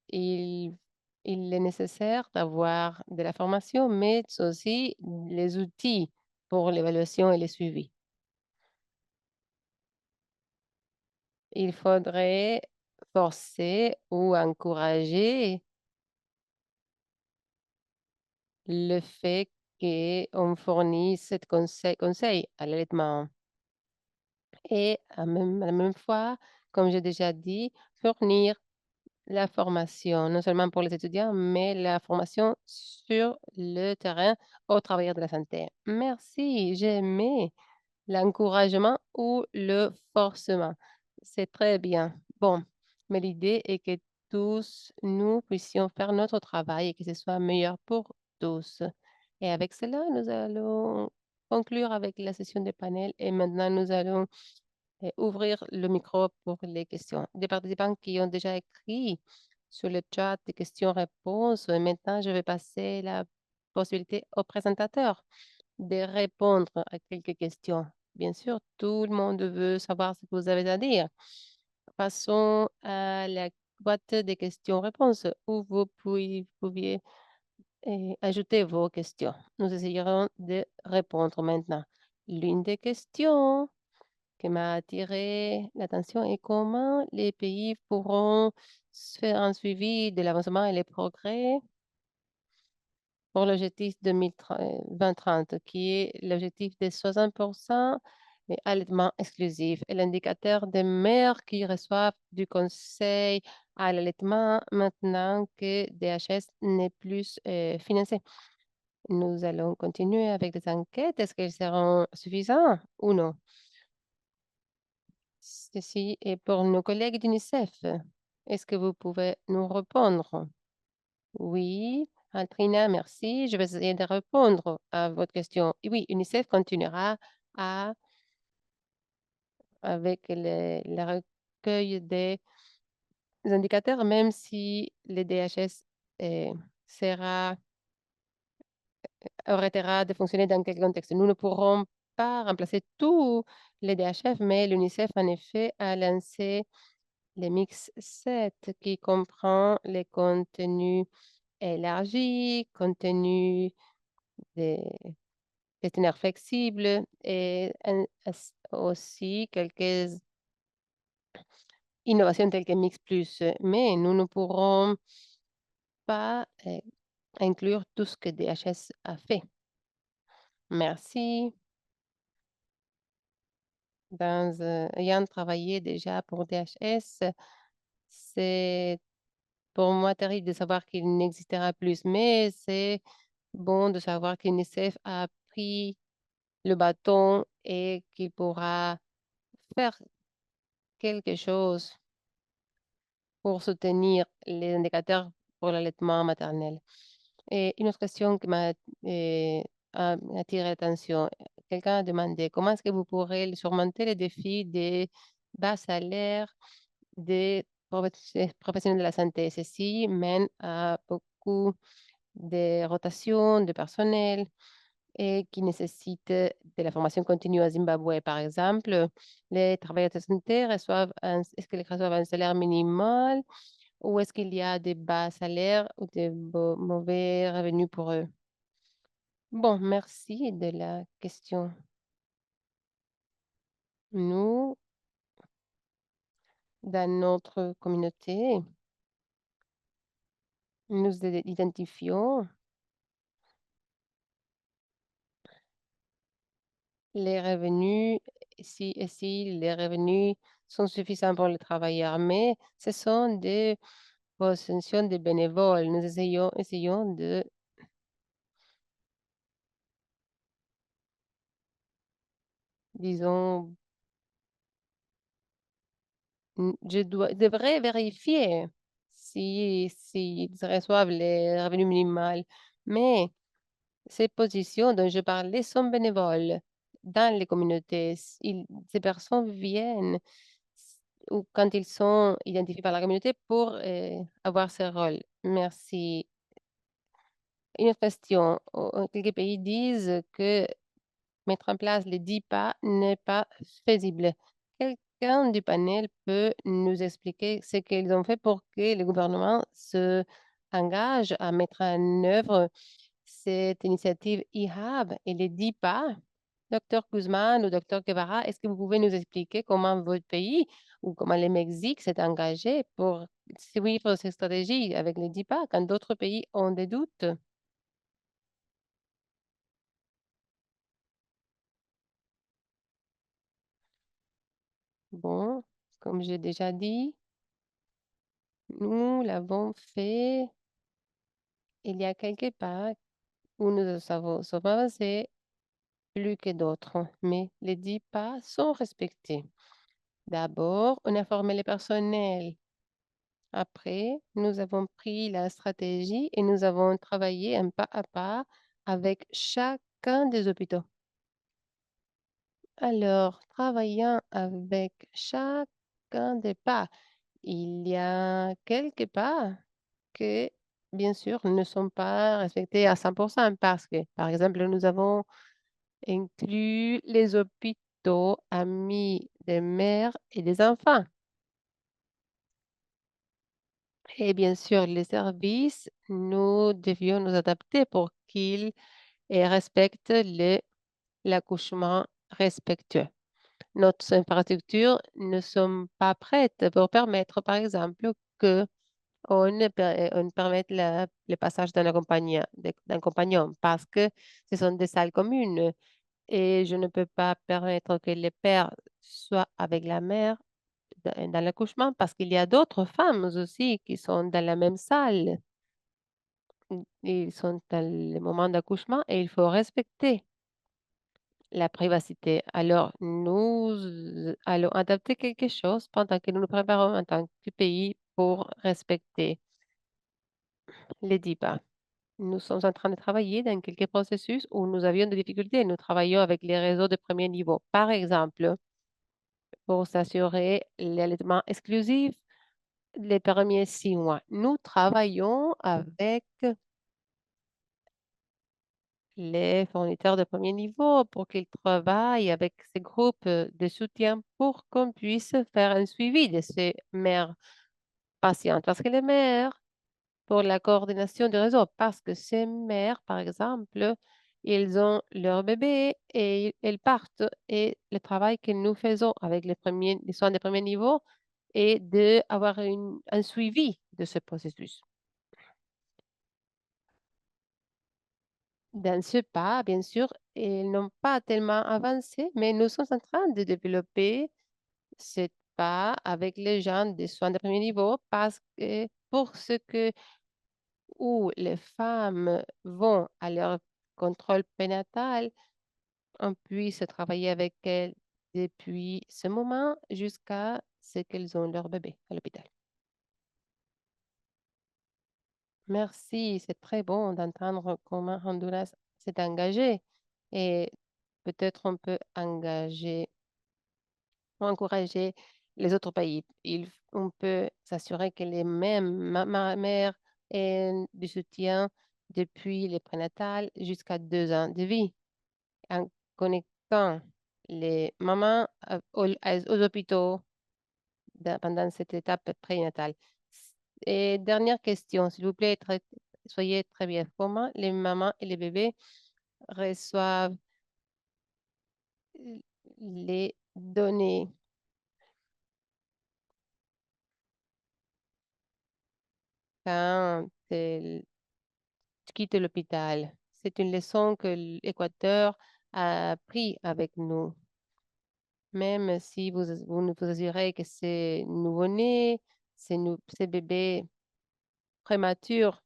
il, il est nécessaire d'avoir de la formation, mais aussi les outils pour l'évaluation et le suivi. Il faudrait forcer ou encourager le fait qu'on fournisse ce conseil à l'allaitement et à la même fois, comme j'ai déjà dit, fournir la formation, non seulement pour les étudiants, mais la formation sur le terrain aux travailleurs de la santé. Merci, j'ai aimé l'encouragement ou le forcement. C'est très bien. Bon, mais l'idée est que tous nous puissions faire notre travail et que ce soit meilleur pour tous. Et avec cela, nous allons conclure avec la session de panel et maintenant nous allons ouvrir le micro pour les questions. Des participants qui ont déjà écrit sur le chat des questions-réponses. Maintenant, je vais passer la possibilité au présentateur de répondre à quelques questions. Bien sûr, tout le monde veut savoir ce que vous avez à dire. Passons à la boîte des questions-réponses où pouviez ajouter vos questions. Nous essayerons de répondre maintenant. L'une des questions qui m'a attiré l'attention est comment les pays pourront faire un suivi de l'avancement et les progrès pour l'objectif 2030, qui est l'objectif de 60% et allaitement exclusif et l'indicateur des mères qui reçoivent du conseil à l'allaitement maintenant que DHS n'est plus financé. Nous allons continuer avec des enquêtes. Est-ce qu'elles seront suffisantes ou non? Ceci est pour nos collègues d'UNICEF. Est-ce que vous pouvez nous répondre? Oui. Altrina, merci. Je vais essayer de répondre à votre question. Et oui, UNICEF continuera à avec le recueil des indicateurs, même si le DHS, sera arrêtera de fonctionner dans quel contexte. Nous ne pourrons pas remplacer tous les DHF, mais l'UNICEF, en effet, a lancé le mix 7 qui comprend les contenus élargis, contenus des questionnaires flexibles et aussi quelques innovations telles que Mix Plus. Mais nous ne pourrons pas inclure tout ce que DHS a fait. Merci. Ayant travaillé déjà pour DHS, c'est pour moi terrible de savoir qu'il n'existera plus, mais c'est bon de savoir qu'UNICEF a pris le bâton et qu'il pourra faire quelque chose pour soutenir les indicateurs pour l'allaitement maternel. Et une autre question qui m'a attiré l'attention, quelqu'un a demandé comment est-ce que vous pourrez surmonter les défis des bas salaires des professionnels de la santé. Ceci mène à beaucoup de rotations de personnel et qui nécessite de la formation continue à Zimbabwe. Par exemple, les travailleurs de santé est-ce qu'ils reçoivent un salaire minimal ou est-ce qu'il y a des bas salaires ou des mauvais revenus pour eux? Bon, merci de la question. Nous, dans notre communauté, nous identifions les revenus, si les revenus sont suffisants pour les travailleurs, mais ce sont des possessions de bénévoles. Nous essayons de, disons, devrais vérifier s'ils reçoivent les revenus minimaux, mais ces positions dont je parlais sont bénévoles dans les communautés. Ces personnes viennent ou quand ils sont identifiés par la communauté pour avoir ce rôle. Merci. Une autre question. Quelques pays disent que mettre en place les 10 pas n'est pas faisible. Quelqu'un du panel peut nous expliquer ce qu'ils ont fait pour que le gouvernement se engage à mettre en œuvre cette initiative IHAB et les 10 pas? Docteur Guzman ou docteur Guevara, est-ce que vous pouvez nous expliquer comment votre pays ou comment le Mexique s'est engagé pour suivre cette stratégie avec les 10 pas quand d'autres pays ont des doutes? Bon, comme j'ai déjà dit, nous l'avons fait il y a quelques pas où nous sommes avancés plus que d'autres, mais les 10 pas sont respectés. D'abord, on a formé le personnel. Après, nous avons pris la stratégie et nous avons travaillé un pas à pas avec chacun des hôpitaux. Alors, travaillant avec chacun des pas, il y a quelques pas que, bien sûr, ne sont pas respectés à 100% parce que, par exemple, nous avons inclus les hôpitaux amis des mères et des enfants. Et bien sûr, les services, nous devions nous adapter pour qu'ils respectent l'accouchement respectueux. Notre infrastructure ne sont pas prêtes pour permettre, par exemple, que on permette le passage d'un compagnon parce que ce sont des salles communes et je ne peux pas permettre que le père soit avec la mère dans l'accouchement parce qu'il y a d'autres femmes aussi qui sont dans la même salle. Ils sont dans le moment d'accouchement et il faut respecter la privacité. Alors, nous allons adapter quelque chose pendant que nous nous préparons en tant que pays pour respecter les 10 pas. Nous sommes en train de travailler dans quelques processus où nous avions des difficultés. Nous travaillons avec les réseaux de premier niveau. Par exemple, pour s'assurer l'allaitement exclusif les premiers 6 mois. Nous travaillons avec les fournisseurs de premier niveau pour qu'ils travaillent avec ces groupes de soutien pour qu'on puisse faire un suivi de ces mères patientes. Parce que les mères, pour la coordination du réseau, parce que ces mères, par exemple, ils ont leur bébé et elles partent. Et le travail que nous faisons avec les soins de premier niveau est d'avoir un suivi de ce processus. Dans ce pas, bien sûr, ils n'ont pas tellement avancé, mais nous sommes en train de développer ce pas avec les gens des soins de premier niveau parce que pour ce que où les femmes vont à leur contrôle prénatal, on puisse travailler avec elles depuis ce moment jusqu'à ce qu'elles ont leur bébé à l'hôpital. Merci, c'est très bon d'entendre comment Honduras s'est engagé et peut-être on peut encourager les autres pays. On peut s'assurer que les mêmes mères aient du soutien depuis le prénatal jusqu'à 2 ans de vie en connectant les mamans aux hôpitaux pendant cette étape prénatale. Et dernière question, s'il vous plaît, soyez très bien. Comment les mamans et les bébés reçoivent les données quand elles quittent l'hôpital? C'est une leçon que l'Équateur a appris avec nous. Même si vous nous assurez que ces nouveau-nés, ces bébés prématurés,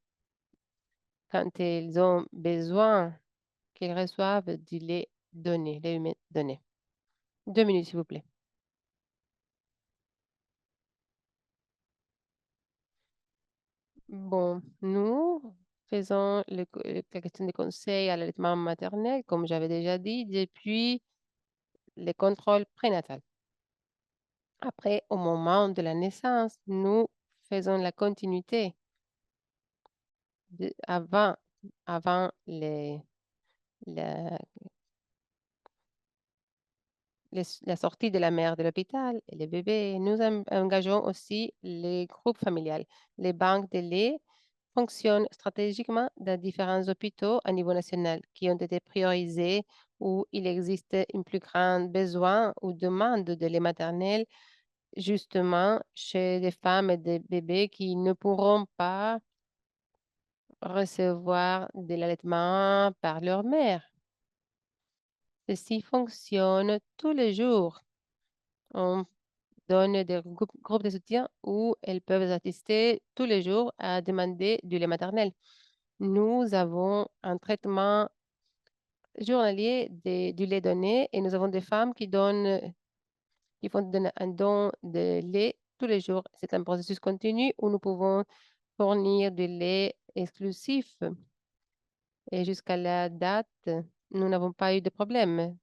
quand ils ont besoin qu'ils reçoivent du lait donné, lait humain donné. 2 minutes, s'il vous plaît. Bon, nous faisons la question des conseils à l'allaitement maternel, comme j'avais déjà dit, depuis les contrôles prénatales. Après, au moment de la naissance, nous faisons la continuité avant, avant la, la sortie de la mère de l'hôpital et les bébés. Nous engageons aussi les groupes familiales. Les banques de lait fonctionnent stratégiquement dans différents hôpitaux à niveau national qui ont été priorisés où il existe un plus grand besoin ou demande de lait maternel, justement chez des femmes et des bébés qui ne pourront pas recevoir de l'allaitement par leur mère. Ceci fonctionne tous les jours. On donne des groupes de soutien où elles peuvent assister tous les jours à demander du lait maternel. Nous avons un traitement journalier du lait donné et nous avons des femmes qui font un don de lait tous les jours. C'est un processus continu où nous pouvons fournir du lait exclusif et jusqu'à la date, nous n'avons pas eu de problème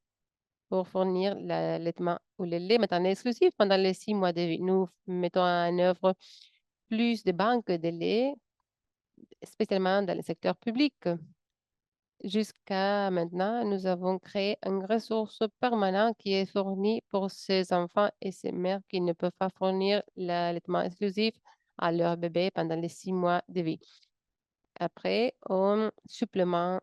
pour fournir l'allaitement ou le lait maternel exclusif pendant les 6 mois de vie. Nous mettons en œuvre plus de banques de lait, spécialement dans le secteur public. Jusqu'à maintenant, nous avons créé une ressource permanente qui est fournie pour ces enfants et ces mères qui ne peuvent pas fournir l'allaitement exclusif à leur bébé pendant les 6 mois de vie. Après, on supplémente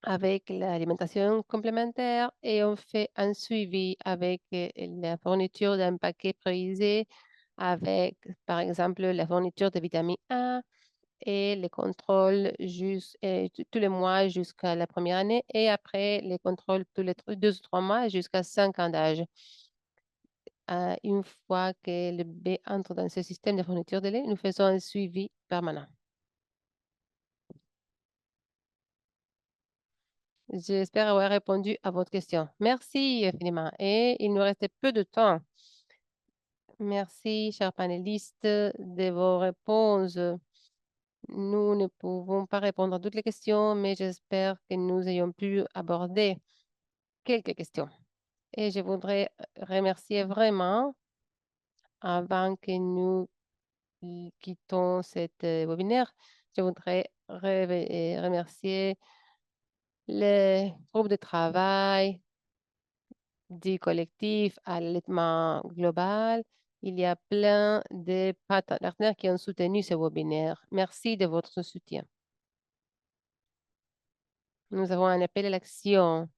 avec l'alimentation complémentaire et on fait un suivi avec la fourniture d'un paquet précisé avec, par exemple, la fourniture de vitamine A et les contrôles tous les mois jusqu'à la première année et après les contrôles tous les 2 ou 3 mois jusqu'à 5 ans d'âge. Une fois que le bébé entre dans ce système de fourniture de lait, nous faisons un suivi permanent. J'espère avoir répondu à votre question. Merci infiniment. Et il nous restait peu de temps. Merci, chers panélistes, de vos réponses. Nous ne pouvons pas répondre à toutes les questions, mais j'espère que nous ayons pu aborder quelques questions. Et je voudrais remercier vraiment, avant que nous quittons cet webinaire, je voudrais remercier le groupe de travail du collectif Allaitement Global. Il y a plein de partenaires qui ont soutenu ce webinaire. Merci de votre soutien. Nous avons un appel à l'action.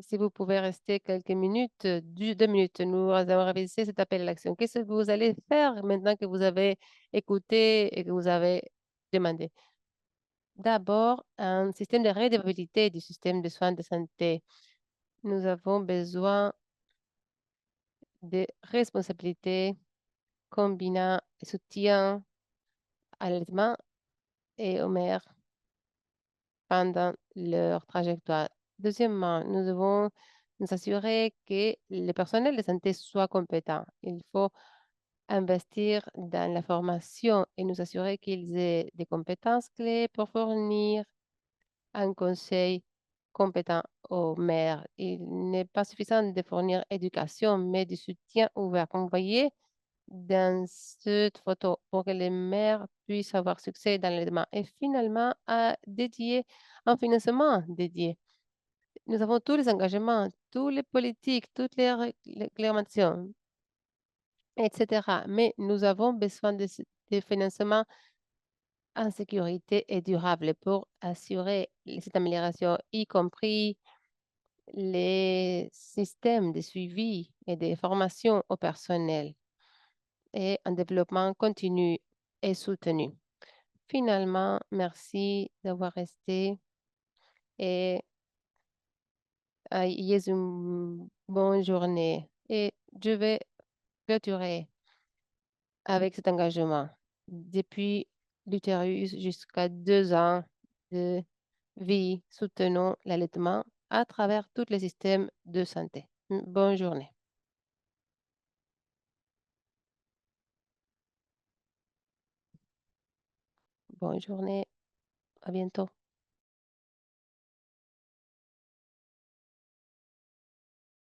Si vous pouvez rester quelques minutes, 2 minutes, nous allons réviser cet appel à l'action. Qu'est-ce que vous allez faire maintenant que vous avez écouté et que vous avez demandé? D'abord, un système de redevabilité du système de soins de santé. Nous avons besoin de responsabilités combinant soutien à l'allaitement et aux mères pendant leur trajectoire. Deuxièmement, nous devons nous assurer que le personnel de santé soit compétent. Il faut investir dans la formation et nous assurer qu'ils aient des compétences clés pour fournir un conseil compétent aux mères. Il n'est pas suffisant de fournir éducation, mais du soutien ouvert. Comme vous voyez dans cette photo, pour que les mères puissent avoir succès dans l'allaitement et finalement à dédier un financement dédié. Nous avons tous les engagements, tous les politiques, toutes les réglementations, etc. Mais nous avons besoin de financements en sécurité et durable pour assurer cette amélioration, y compris les systèmes de suivi et de formation au personnel et un développement continu et soutenu. Finalement, merci d'avoir resté et ayez une bonne journée. Et je vais clôturer avec cet engagement. Depuis l'utérus jusqu'à 2 ans de vie, soutenons l'allaitement à travers tous les systèmes de santé. Bonne journée. Bonne journée. À bientôt.